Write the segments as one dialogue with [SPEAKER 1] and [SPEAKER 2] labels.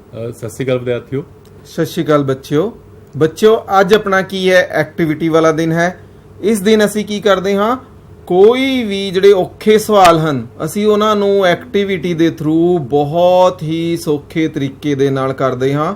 [SPEAKER 1] सत श्री अकाल विद्यार्थियों।
[SPEAKER 2] सत श्री अकाल बच्चों ਅੱਜ ਆਪਣਾ ਕੀ ਹੈ ਐਕਟੀਵਿਟੀ ਵਾਲਾ ਦਿਨ ਹੈ। ਇਸ ਦਿਨ ਅਸੀਂ ਕੀ ਕਰਦੇ ਹਾਂ, ਕੋਈ ਵੀ ਜਿਹੜੇ ਔਖੇ ਸਵਾਲ ਹਨ ਅਸੀਂ ਉਹਨਾਂ ਨੂੰ ਐਕਟੀਵਿਟੀ ਦੇ ਥਰੂ ਬਹੁਤ ਹੀ ਸੌਖੇ ਤਰੀਕੇ ਦੇ ਨਾਲ ਕਰਦੇ ਹਾਂ।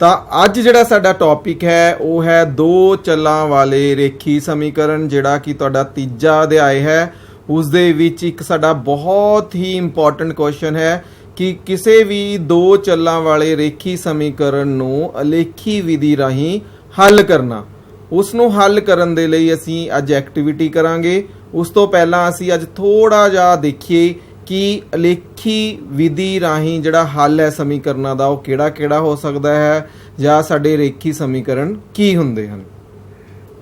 [SPEAKER 2] ਤਾਂ ਅੱਜ ਜਿਹੜਾ ਸਾਡਾ ਟੌਪਿਕ ਹੈ ਉਹ ਹੈ ਦੋ ਚੱਲਾਂ ਵਾਲੇ ਰੇਖੀ ਸਮੀਕਰਨ, ਜਿਹੜਾ ਕਿ ਤੁਹਾਡਾ ਤੀਜਾ ਅਧਿਆਇ ਹੈ। ਉਸ ਦੇ ਵਿੱਚ ਇੱਕ ਸਾਡਾ ਬਹੁਤ ਹੀ ਇੰਪੋਰਟੈਂਟ ਕੁਐਸਚਨ ਹੈ ਕਿ ਕਿਸੇ ਵੀ ਦੋ ਚੱਲਾਂ ਵਾਲੇ ਰੇਖੀ ਸਮੀਕਰਨ ਨੂੰ ਅਲੇਖੀ ਵਿਧੀ ਰਾਹੀਂ ਹੱਲ ਕਰਨਾ। ਉਸ ਨੂੰ ਹੱਲ ਕਰਨ ਦੇ ਲਈ ਅਸੀਂ ਅੱਜ ਐਕਟੀਵਿਟੀ ਕਰਾਂਗੇ। ਉਸ ਤੋਂ ਪਹਿਲਾਂ ਅਸੀਂ ਅੱਜ ਥੋੜਾ ਜਿਹਾ ਦੇਖੀਏ ਕਿ ਅਲੇਖੀ ਵਿਧੀ ਰਾਹੀਂ ਜਿਹੜਾ ਹੱਲ ਹੈ ਸਮੀਕਰਨਾਂ ਦਾ ਉਹ ਕਿਹੜਾ ਹੋ ਸਕਦਾ ਹੈ, ਜਾਂ ਸਾਡੇ ਰੇਖੀ ਸਮੀਕਰਨ ਕੀ ਹੁੰਦੇ ਹਨ।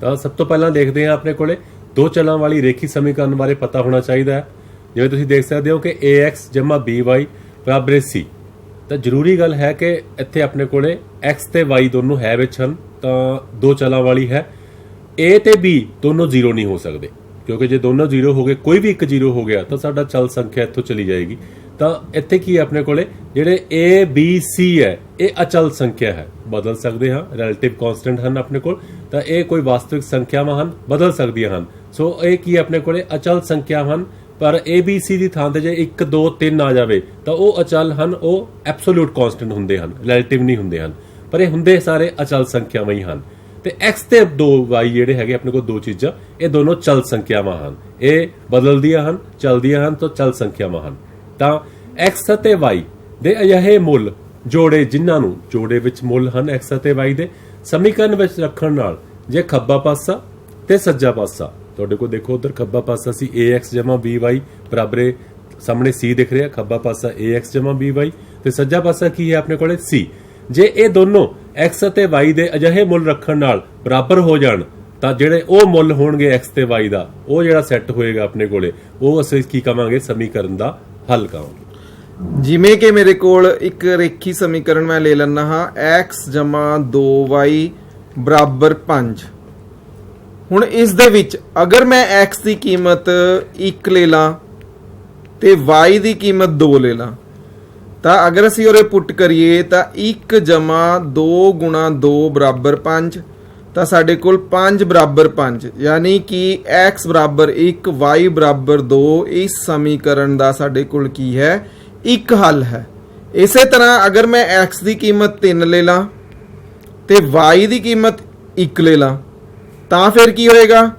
[SPEAKER 1] ਤਾਂ ਸਭ ਤੋਂ ਪਹਿਲਾਂ ਦੇਖਦੇ ਹਾਂ, ਆਪਣੇ ਕੋਲੇ ਦੋ ਚੱਲਾਂ ਵਾਲੀ ਰੇਖੀ ਸਮੀਕਰਨ ਬਾਰੇ ਪਤਾ ਹੋਣਾ ਚਾਹੀਦਾ ਹੈ। ਜਿਵੇਂ ਤੁਸੀਂ ਦੇਖ ਸਕਦੇ ਹੋ ਕਿ ax by ਬਰਾਬਰ c, ਤਾਂ ਜ਼ਰੂਰੀ ਗੱਲ ਹੈ ਕਿ ਇੱਥੇ ਆਪਣੇ ਕੋਲੇ x ਤੇ y ਦੋਨੋਂ ਹੈ ਵਿੱਚ ਹਨ, ਤਾਂ ਦੋ ਚੱਲਾਂ ਵਾਲੀ ਹੈ। a ਤੇ b ਦੋਨੋਂ ਜ਼ੀਰੋ ਨਹੀਂ ਹੋ ਸਕਦੇ, ਕਿਉਂਕਿ ਜੇ ਦੋਨੋਂ ਜ਼ੀਰੋ ਹੋ ਗਏ, ਕੋਈ ਵੀ ਇੱਕ ਜ਼ੀਰੋ ਹੋ ਗਿਆ ਤਾਂ ਸਾਡਾ ਚੱਲ ਸੰਖਿਆ ਇੱਥੋਂ ਚਲੀ ਜਾਏਗੀ। ਤਾਂ ਇੱਥੇ ਕੀ ਹੈ, ਆਪਣੇ ਕੋਲੇ ਜਿਹੜੇ a b c ਹੈ ਇਹ ਅਚਲ ਸੰਖਿਆ ਹੈ, ਬਦਲ ਸਕਦੇ ਹਾਂ, ਰਿਲੇਟਿਵ ਕਾਂਸਟੈਂਟ ਹਨ ਆਪਣੇ ਕੋਲ। ਤਾਂ ਇਹ ਕੋਈ ਵਾਸਤਵਿਕ ਸੰਖਿਆਵਾਂ ਹਨ, ਬਦਲ ਸਕਦੀਆਂ ਹਨ। ਸੋ ਇਹ ਕੀ ਆਪਣੇ ਕੋਲੇ ਅਚਲ ਸੰਖਿਆ ਹਨ। ਪਰ a b c ਦੀ ਥਾਂ ਤੇ ਜੇ 1 2 3 ਆ ਜਾਵੇ ਤਾਂ ਉਹ ਅਚਲ ਹਨ, ਉਹ ਐਬਸੋਲੂਟ ਕਾਂਸਟੈਂਟ ਹੁੰਦੇ ਹਨ, ਰਿਲੇਟਿਵ ਨਹੀਂ ਹੁੰਦੇ ਹਨ। ਪਰ ਇਹ ਹੁੰਦੇ ਸਾਰੇ ਅਚਲ ਸੰਖਿਆਵਾਂ ਹੀ ਹਨ। ਤੇ x ਤੇ 2y ਜਿਹੜੇ ਹੈਗੇ ਆਪਣੇ ਕੋਲ ਦੋ ਚੀਜ਼ਾਂ, ਇਹ ਦੋਨੋਂ ਚਲ ਸੰਖਿਆਵਾਂ ਹਨ। ਇਹ ਬਦਲਦੀਆਂ ਹਨ, ਚਲਦੀਆਂ ਹਨ, ਤਾਂ ਚਲ ਸੰਖਿਆਵਾਂ ਹਨ। ਤਾਂ x ਅਤੇ y ਦੇ ਅਜਿਹੇ ਮੁੱਲ ਜੋੜੇ, ਜਿਨ੍ਹਾਂ ਨੂੰ ਜੋੜੇ ਵਿੱਚ ਮੁੱਲ ਹਨ x ਅਤੇ y ਦੇ, ਸਮੀਕਰਨ ਵਿੱਚ ਰੱਖਣ ਨਾਲ ਜੇ ਖੱਬਾ ਪਾਸਾ ਤੇ ਸੱਜਾ ਪਾਸਾ, ਤੁਹਾਡੇ ਕੋਲ ਦੇਖੋ ਉਧਰ ਖੱਬਾ ਪਾਸਾ ਸੀ ax by ਬਰਾਬਰ ਸਾਹਮਣੇ c ਦਿਖ ਰਿਹਾ, ਖੱਬਾ ਪਾਸਾ ax by ਤੇ ਸੱਜਾ ਪਾਸਾ ਕੀ ਹੈ ਆਪਣੇ ਕੋਲੇ c। ਜੇ ਇਹ ਦੋਨੋਂ x ਅਤੇ y ਦੇ ਅਜਿਹੇ ਮੁੱਲ ਰੱਖਣ ਨਾਲ ਬਰਾਬਰ ਹੋ ਜਾਣ ਤਾਂ ਜਿਹੜੇ ਉਹ ਮੁੱਲ ਹੋਣਗੇ x ਤੇ y ਦਾ, ਉਹ ਜਿਹੜਾ ਸੈੱਟ ਹੋਏਗਾ ਆਪਣੇ ਕੋਲੇ, ਉਹ ਅਸੀਂ ਕੀ ਕਵਾਂਗੇ, ਸਮੀਕਰਨ ਦਾ ਹੱਲ ਕਹਾਂਗੇ।
[SPEAKER 2] ਜਿਵੇਂ ਕਿ ਮੇਰੇ ਕੋਲ ਇੱਕ ਰੇਖੀ ਸਮੀਕਰਨ ਮੈਂ ਲੈ ਲੈਣਾ ਹਾਂ, x 2y ਬਰਾਬਰ 5। ਹੁਣ ਇਸ ਦੇ ਵਿੱਚ ਅਗਰ ਮੈਂ x ਦੀ ਕੀਮਤ 1 ਲੈ ਲਾਂ ਤੇ y ਦੀ ਕੀਮਤ 2 ਲੈ ਲਾਂ, ਤਾਂ ਅਗਰ ਅਸੀਂ ਉਰੇ ਪੁੱਟ ਕਰੀਏ ਤਾਂ 1 2 ਗੁਣਾ 2 ਬਰਾਬਰ 5, ਤਾਂ ਸਾਡੇ ਕੋਲ 5 ਬਰਾਬਰ 5, ਯਾਨੀ ਕਿ x ਬਰਾਬਰ 1 y ਬਰਾਬਰ 2। ਇਸ ਸਮੀਕਰਨ ਦਾ ਸਾਡੇ ਕੋਲ ਕੀ ਹੈ, ਇੱਕ ਹੱਲ ਹੈ। ਇਸੇ ਤਰ੍ਹਾਂ ਅਗਰ ਮੈਂ x ਦੀ ਕੀਮਤ 3 ਲੈ ਲਾਂ ਤੇ y ਦੀ ਕੀਮਤ 1 ਲੈ ਲਾਂ, ਤਾਂ ਫਿਰ ਕੀ ਹੋਏਗਾ,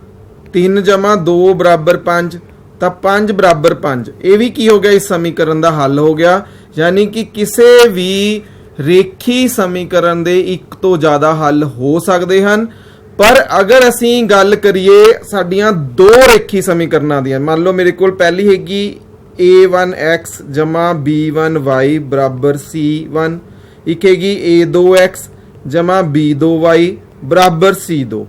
[SPEAKER 2] 3 2 ਬਰਾਬਰ 5, ਤਾਂ 5 ਬਰਾਬਰ 5। ਇਹ ਵੀ ਕੀ ਹੋ ਗਿਆ, ਇਸ ਸਮੀਕਰਨ ਦਾ ਹੱਲ ਹੋ ਗਿਆ। ਯਾਨੀ ਕਿ ਕਿਸੇ ਵੀ ਰੇਖੀ ਸਮੀਕਰਨ ਦੇ ਇੱਕ ਤੋਂ ਜ਼ਿਆਦਾ ਹੱਲ ਹੋ ਸਕਦੇ ਹਨ। ਪਰ ਅਗਰ ਅਸੀਂ ਗੱਲ ਕਰੀਏ ਸਾਡੀਆਂ ਦੋ ਰੇਖੀ ਸਮੀਕਰਨਾਂ ਦੀਆਂ, ਮੰਨ ਲਓ ਮੇਰੇ ਕੋਲ ਪਹਿਲੀ ਹੈਗੀ a1x b1y ਬਰਾਬਰ c1, ਇੱਕ ਹੈਗੀ a2x b2y ਬਰਾਬਰ c2।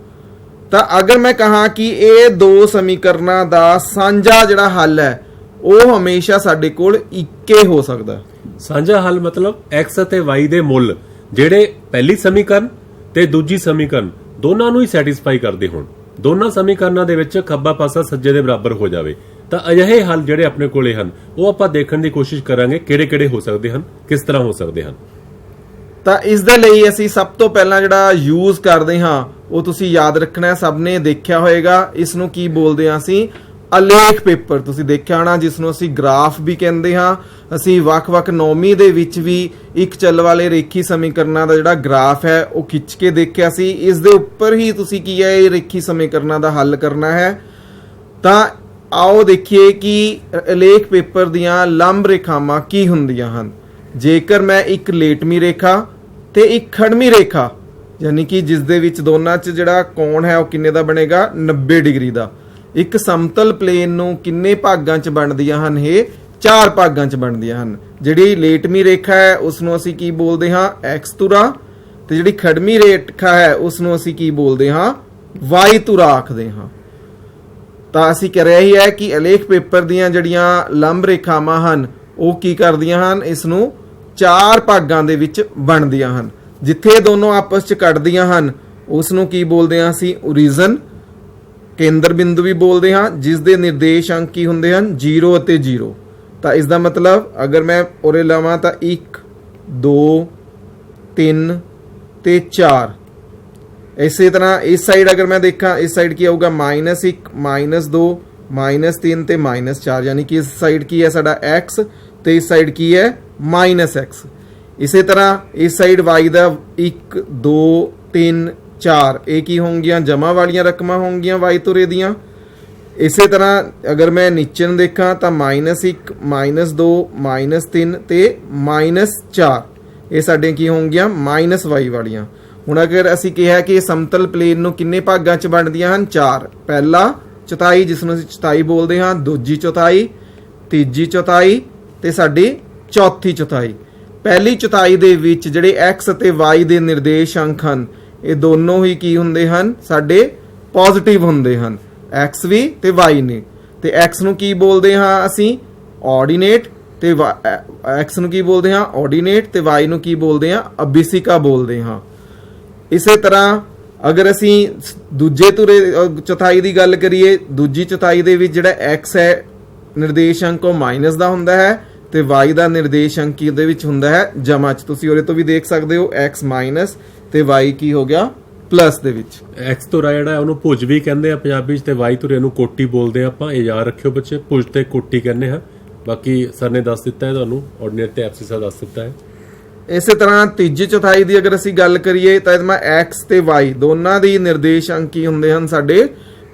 [SPEAKER 2] ਤਾਂ ਅਗਰ ਮੈਂ ਕਹਾਂ ਕਿ ਇਹ ਦੋ ਸਮੀਕਰਨਾਂ ਦਾ ਸਾਂਝਾ ਜਿਹੜਾ ਹੱਲ ਹੈ ਉਹ ਹਮੇਸ਼ਾ ਸਾਡੇ ਕੋਲ ਇੱਕੇ ਹੋ ਸਕਦਾ।
[SPEAKER 1] ਸਾਂਝਾ ਹੱਲ ਮਤਲਬ x ਅਤੇ y ਦੇ ਮੁੱਲ ਜਿਹੜੇ ਪਹਿਲੀ ਸਮੀਕਰਨ ਤੇ ਦੂਜੀ ਸਮੀਕਰਨ ਦੋਨਾਂ ਨੂੰ ਹੀ ਸੈਟੀਸਫਾਈ ਕਰਦੇ ਹੋਣ, ਦੋਨਾਂ ਸਮੀਕਰਨਾਂ ਦੇ ਵਿੱਚ ਖੱਬਾ ਪਾਸਾ ਸੱਜੇ ਦੇ ਬਰਾਬਰ ਹੋ ਜਾਵੇ, ਤਾਂ ਅਜਿਹੇ ਹੱਲ ਜਿਹੜੇ ਆਪਣੇ ਕੋਲੇ ਹਨ ਉਹ ਆਪਾਂ ਦੇਖਣ ਦੀ ਕੋਸ਼ਿਸ਼ ਕਰਾਂਗੇ ਕਿਹੜੇ ਹੋ ਸਕਦੇ ਹਨ, ਕਿਸ ਤਰ੍ਹਾਂ ਹੋ ਸਕਦੇ ਹਨ।
[SPEAKER 2] ਤਾਂ ਇਸ ਦੇ ਲਈ ਅਸੀਂ ਸਭ ਤੋਂ ਪਹਿਲਾਂ ਜਿਹੜਾ ਯੂਜ਼ ਕਰਦੇ ਹਾਂ ਉਹ ਤੁਸੀਂ ਯਾਦ ਰੱਖਣਾ ਹੈ, ਸਭ ਨੇ ਦੇਖਿਆ ਹੋਏਗਾ। ਇਸ ਨੂੰ ਕੀ ਬੋਲਦੇ ਹਾਂ ਅਸੀਂ, ਅਲੇਖ ਪੇਪਰ। ਤੁਸੀਂ ਦੇਖਿਆ ਹੋਣਾ, ਜਿਸ ਨੂੰ ਅਸੀਂ ਗ੍ਰਾਫ ਵੀ ਕਹਿੰਦੇ ਹਾਂ। ਅਸੀਂ ਵੱਖ-ਵੱਖ ਨੌਵੀਂ ਦੇ ਵਿੱਚ ਵੀ ਇੱਕ ਚੱਲ ਵਾਲੇ ਰੇਖੀ ਸਮੀਕਰਨਾਂ ਦਾ ਜਿਹੜਾ ਗ੍ਰਾਫ ਹੈ ਉਹ ਖਿੱਚ ਕੇ ਦੇਖਿਆ ਸੀ। ਇਸ ਦੇ ਉੱਪਰ ਹੀ ਤੁਸੀਂ ਕੀ ਹੈ, ਇਹ ਰੇਖੀ ਸਮੀਕਰਨਾਂ ਦਾ ਹੱਲ ਕਰਨਾ ਹੈ। ਤਾਂ ਆਓ ਦੇਖੀਏ ਕਿ ਅਲੇਖ ਪੇਪਰ ਦੀਆਂ ਲੰਬ ਰੇਖਾਵਾਂ ਕੀ ਹੁੰਦੀਆਂ ਹਨ। ਜੇਕਰ ਮੈਂ ਇੱਕ ਲੇਟਵੀਂ ਰੇਖਾ ਤੇ ਇੱਕ ਖੜਵੀਂ ਰੇਖਾ, ਯਾਨੀ ਕਿ ਜਿਸ ਦੇ ਵਿੱਚ ਦੋਨਾਂ 'ਚ ਜਿਹੜਾ ਕੋਣ ਹੈ ਉਹ ਕਿੰਨੇ ਦਾ ਬਣੇਗਾ, 90 ਡਿਗਰੀ ਦਾ। ਇੱਕ ਸਮਤਲ ਪਲੇਨ ਨੂੰ ਕਿੰਨੇ ਭਾਗਾਂ 'ਚ ਬਣਦੀਆਂ ਹਨ, ਇਹ 4 ਭਾਗਾਂ 'ਚ ਬਣਦੀਆਂ ਹਨ। ਜਿਹੜੀ ਲੇਟਵੀਂ ਰੇਖਾ ਹੈ ਉਸ ਨੂੰ ਅਸੀਂ ਕੀ ਬੋਲਦੇ ਹਾਂ, x ਧੁਰਾ, ਤੇ ਜਿਹੜੀ ਖੜਵੀਂ ਰੇਖਾ ਹੈ ਉਸ ਨੂੰ ਅਸੀਂ ਕੀ ਬੋਲਦੇ ਹਾਂ, y ਧੁਰਾ ਆਖਦੇ ਹਾਂ। ਤਾਂ ਅਸੀਂ ਕਹਿ ਰਿਹਾ ਹੀ ਹੈ ਕਿ ਅਲੇਖ ਪੇਪਰ ਦੀਆਂ ਜਿਹੜੀਆਂ ਲੰਬ ਰੇਖਾਵਾਂ ਹਨ ਉਹ ਕੀ ਕਰਦੀਆਂ ਹਨ, ਇਸ ਨੂੰ 4 ਭਾਗਾਂ ਦੇ ਵਿੱਚ ਬਣਦੀਆਂ ਹਨ। ਜਿੱਥੇ ਦੋਨੋਂ ਆਪਸ 'ਚ ਕੱਟਦੀਆਂ ਹਨ ਉਸ ਨੂੰ ਕੀ ਬੋਲਦੇ ਹਾਂ ਅਸੀਂ, ਓਰੀਜਨ, ਕੇਂਦਰ ਬਿੰਦੂ ਵੀ ਬੋਲਦੇ ਹਾਂ, ਜਿਸ ਦੇ ਨਿਰਦੇਸ਼ ਅੰਕ ਕੀ ਹੁੰਦੇ ਹਨ, 0 ਅਤੇ 0। ਤਾਂ ਇਸ ਦਾ ਮਤਲਬ ਅਗਰ ਮੈਂ ਉਰੇ ਲਵਾਂ ਤਾਂ 1 2 3 ਤੇ 4। ਇਸੇ ਤਰ੍ਹਾਂ ਇਸ ਸਾਈਡ ਅਗਰ ਮੈਂ ਦੇਖਾਂ, ਇਸ ਸਾਈਡ ਕੀ ਆਊਗਾ -1 -2 -3 ਤੇ -4, ਯਾਨੀ ਕਿ ਇਸ ਸਾਈਡ ਕੀ ਹੈ ਸਾਡਾ x ਤੇ ਇਸ ਸਾਈਡ ਕੀ ਹੈ -x। ਇਸੇ ਤਰ੍ਹਾਂ ਇਸ ਸਾਈਡ y ਦਾ 1 2 3 4 ਇਹ ਕੀ ਹੋਣਗੀਆਂ ਜਮਾ ਵਾਲੀਆਂ ਰਕਮਾਂ ਹੋਣਗੀਆਂ y ਤੁਰੇ ਦੀਆਂ। ਇਸੇ ਤਰ੍ਹਾਂ ਅਗਰ ਮੈਂ ਨੀਚੇ ਨੂੰ ਦੇਖਾਂ ਤਾਂ -1 -2 -3 ਤੇ -4 ਇਹ ਸਾਡੇ ਕੀ ਹੋਣਗੀਆਂ -y ਵਾਲੀਆਂ। ਹੁਣ ਅਗਰ ਅਸੀਂ ਕਿਹਾ ਕਿ ਸਮਤਲ ਪਲੇਨ ਨੂੰ ਕਿੰਨੇ ਭਾਗਾਂ 'ਚ ਵੰਡਦੀਆਂ ਹਨ? 4। ਪਹਿਲਾ ਚੌਥਾਈ ਜਿਸ ਨੂੰ ਅਸੀਂ ਚੌਥਾਈ ਬੋਲਦੇ ਹਾਂ, ਦੂਜੀ ਚੌਥਾਈ, ਤੀਜੀ ਚੌਥਾਈ ਤੇ ਸਾਡੀ ਚੌਥੀ ਚੌਥਾਈ। ਪਹਿਲੀ ਚੌਥਾਈ ਦੇ ਵਿੱਚ ਜਿਹੜੇ x ਅਤੇ y ਦੇ ਨਿਰਦੇਸ਼ਾਂਕ ਹਨ ਇਹ ਦੋਨੋਂ ਹੀ ਕੀ ਹੁੰਦੇ ਹਨ? ਸਾਡੇ ਪੋਜ਼ਿਟਿਵ ਹੁੰਦੇ ਹਨ, x ਵੀ ਤੇ y ਨੇ। ਤੇ x ਨੂੰ ਕੀ ਬੋਲਦੇ ਹਾਂ ਅਸੀਂ? ਆਰਡੀਨੇਟ। ਤੇ x ਨੂੰ ਕੀ ਬੋਲਦੇ ਹਾਂ? ਆਰਡੀਨੇਟ। ਤੇ y ਨੂੰ ਕੀ ਬੋਲਦੇ ਹਾਂ? ਅਭਿਸਿਕਾ ਬੋਲਦੇ ਹਾਂ। ਇਸੇ ਤਰ੍ਹਾਂ ਅਗਰ ਅਸੀਂ ਦੂਜੇ ਧੁਰੇ ਚੌਥਾਈ ਦੀ ਗੱਲ ਕਰੀਏ, ਦੂਜੀ ਚੌਥਾਈ ਦੇ ਵਿੱਚ ਜਿਹੜਾ x ਹੈ ਨਿਰਦੇਸ਼ਾਂਕ ਉਹ ਮਾਈਨਸ ਦਾ ਹੁੰਦਾ ਹੈ ਤੇ y ਦਾ ਨਿਰਦੇਸ਼ਾਂਕ ਇਹਦੇ ਵਿੱਚ ਹੁੰਦਾ ਹੈ ਜਮਾ 'ਚ। ਤੁਸੀਂ ਉਹਦੇ ਤੋਂ ਵੀ ਦੇਖ ਸਕਦੇ ਹੋ x ਮਾਈਨਸ ਤੇ y ਕੀ ਹੋ ਗਿਆ ਪਲੱਸ ਦੇ ਵਿੱਚ।
[SPEAKER 1] x ਧੁਰਾ ਜਿਹੜਾ ਉਹਨੂੰ ਭੁਜ ਵੀ ਕਹਿੰਦੇ ਆ ਪੰਜਾਬੀ 'ਚ ਤੇ y ਧੁਰੇ ਨੂੰ ਕੋਟੀ ਬੋਲਦੇ ਆ ਆਪਾਂ। ਇਹ ਯਾਦ ਰੱਖਿਓ ਬੱਚੇ, ਭੁਜ ਤੇ ਕੋਟੀ ਕਹਿੰਦੇ ਹਾਂ। ਬਾਕੀ ਸਰ ਨੇ ਦੱਸ ਦਿੱਤਾ ਹੈ ਤੁਹਾਨੂੰ, ਆਰਡੀਨੇਟ ਤੇ ਐਬਸਿਸਾ ਦੱਸ ਦਿੱਤਾ ਹੈ।
[SPEAKER 2] ਇਸੇ ਤਰ੍ਹਾਂ ਤੀਜੀ ਚੌਥਾਈ ਦੀ ਅਗਰ ਅਸੀਂ ਗੱਲ ਕਰੀਏ ਤਾਂ ਇਹਦਾ x ਤੇ y ਦੋਨਾਂ ਦੀ ਨਿਰਦੇਸ਼ਾਂਕ ਕੀ ਹੁੰਦੇ ਹਨ? ਸਾਡੇ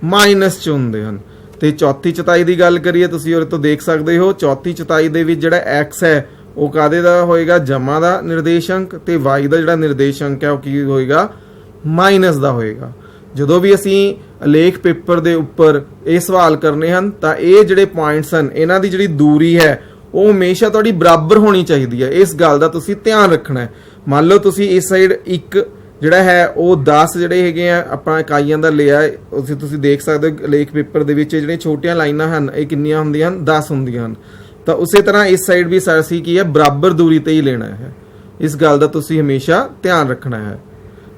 [SPEAKER 2] ਮਾਈਨਸ 'ਚ ਹੁੰਦੇ ਹਨ। ਤੇ ਚੌਥੀ ਚੌਥਾਈ ਦੀ ਗੱਲ ਕਰੀਏ, ਤੁਸੀਂ ਉਹਦੇ ਤੋਂ ਦੇਖ ਸਕਦੇ ਹੋ ਚੌਥੀ ਚੌਥਾਈ ਦੇ ਵਿੱਚ ਜਿਹੜਾ x ਹੈ ਉਹ ਕਾਹਦੇ ਦਾ ਹੋਏਗਾ? ਜਮਾ ਦਾ ਨਿਰਦੇਸ਼ਾਂਕ। ਤੇ y ਦਾ ਜਿਹੜਾ ਨਿਰਦੇਸ਼ਾਂਕ ਹੈ ਉਹ ਕੀ ਹੋਏਗਾ? ਮਾਈਨਸ ਦਾ ਹੋਏਗਾ। ਜਦੋਂ ਵੀ ਅਸੀਂ ਲੇਖ ਪੇਪਰ ਦੇ ਉੱਪਰ ਇਹ ਸਵਾਲ ਕਰਨੇ ਹਨ ਤਾਂ ਇਹ ਜਿਹੜੇ ਪੁਆਇੰਟਸ ਹਨ ਇਹਨਾਂ ਦੀ ਜਿਹੜੀ ਦੂਰੀ ਹੈ ਉਹ ਹਮੇਸ਼ਾ ਤੁਹਾਡੀ ਬਰਾਬਰ ਹੋਣੀ ਚਾਹੀਦੀ ਹੈ। ਇਸ ਗੱਲ ਦਾ ਤੁਸੀਂ ਧਿਆਨ ਰੱਖਣਾ ਹੈ। ਮੰਨ ਲਓ ਤੁਸੀਂ ਇਸ ਸਾਈਡ ਇੱਕ ਜਿਹੜਾ ਹੈ ਉਹ 10 ਜਿਹੜੇ ਹੈਗੇ ਆ ਆਪਾਂ ਇਕਾਈਆਂ ਦਾ ਲਿਆ, ਤੁਸੀਂ ਦੇਖ ਸਕਦੇ ਹੋ ਲੇਖ ਪੇਪਰ ਦੇ ਵਿੱਚ ਜਿਹੜੀਆਂ ਛੋਟੀਆਂ ਲਾਈਨਾਂ ਹਨ ਇਹ ਕਿੰਨੀਆਂ ਹੁੰਦੀਆਂ ਹਨ? 10 ਹੁੰਦੀਆਂ ਹਨ। ਤਾਂ ਉਸੇ ਤਰ੍ਹਾਂ ਇਸ ਸਾਈਡ ਵੀ ਅਸੀਂ ਕੀ ਹੈ ਬਰਾਬਰ ਦੂਰੀ ਤੇ ਹੀ ਲੈਣਾ ਹੈ। ਇਸ ਗੱਲ ਦਾ ਤੁਸੀਂ ਹਮੇਸ਼ਾ ਧਿਆਨ ਰੱਖਣਾ ਹੈ।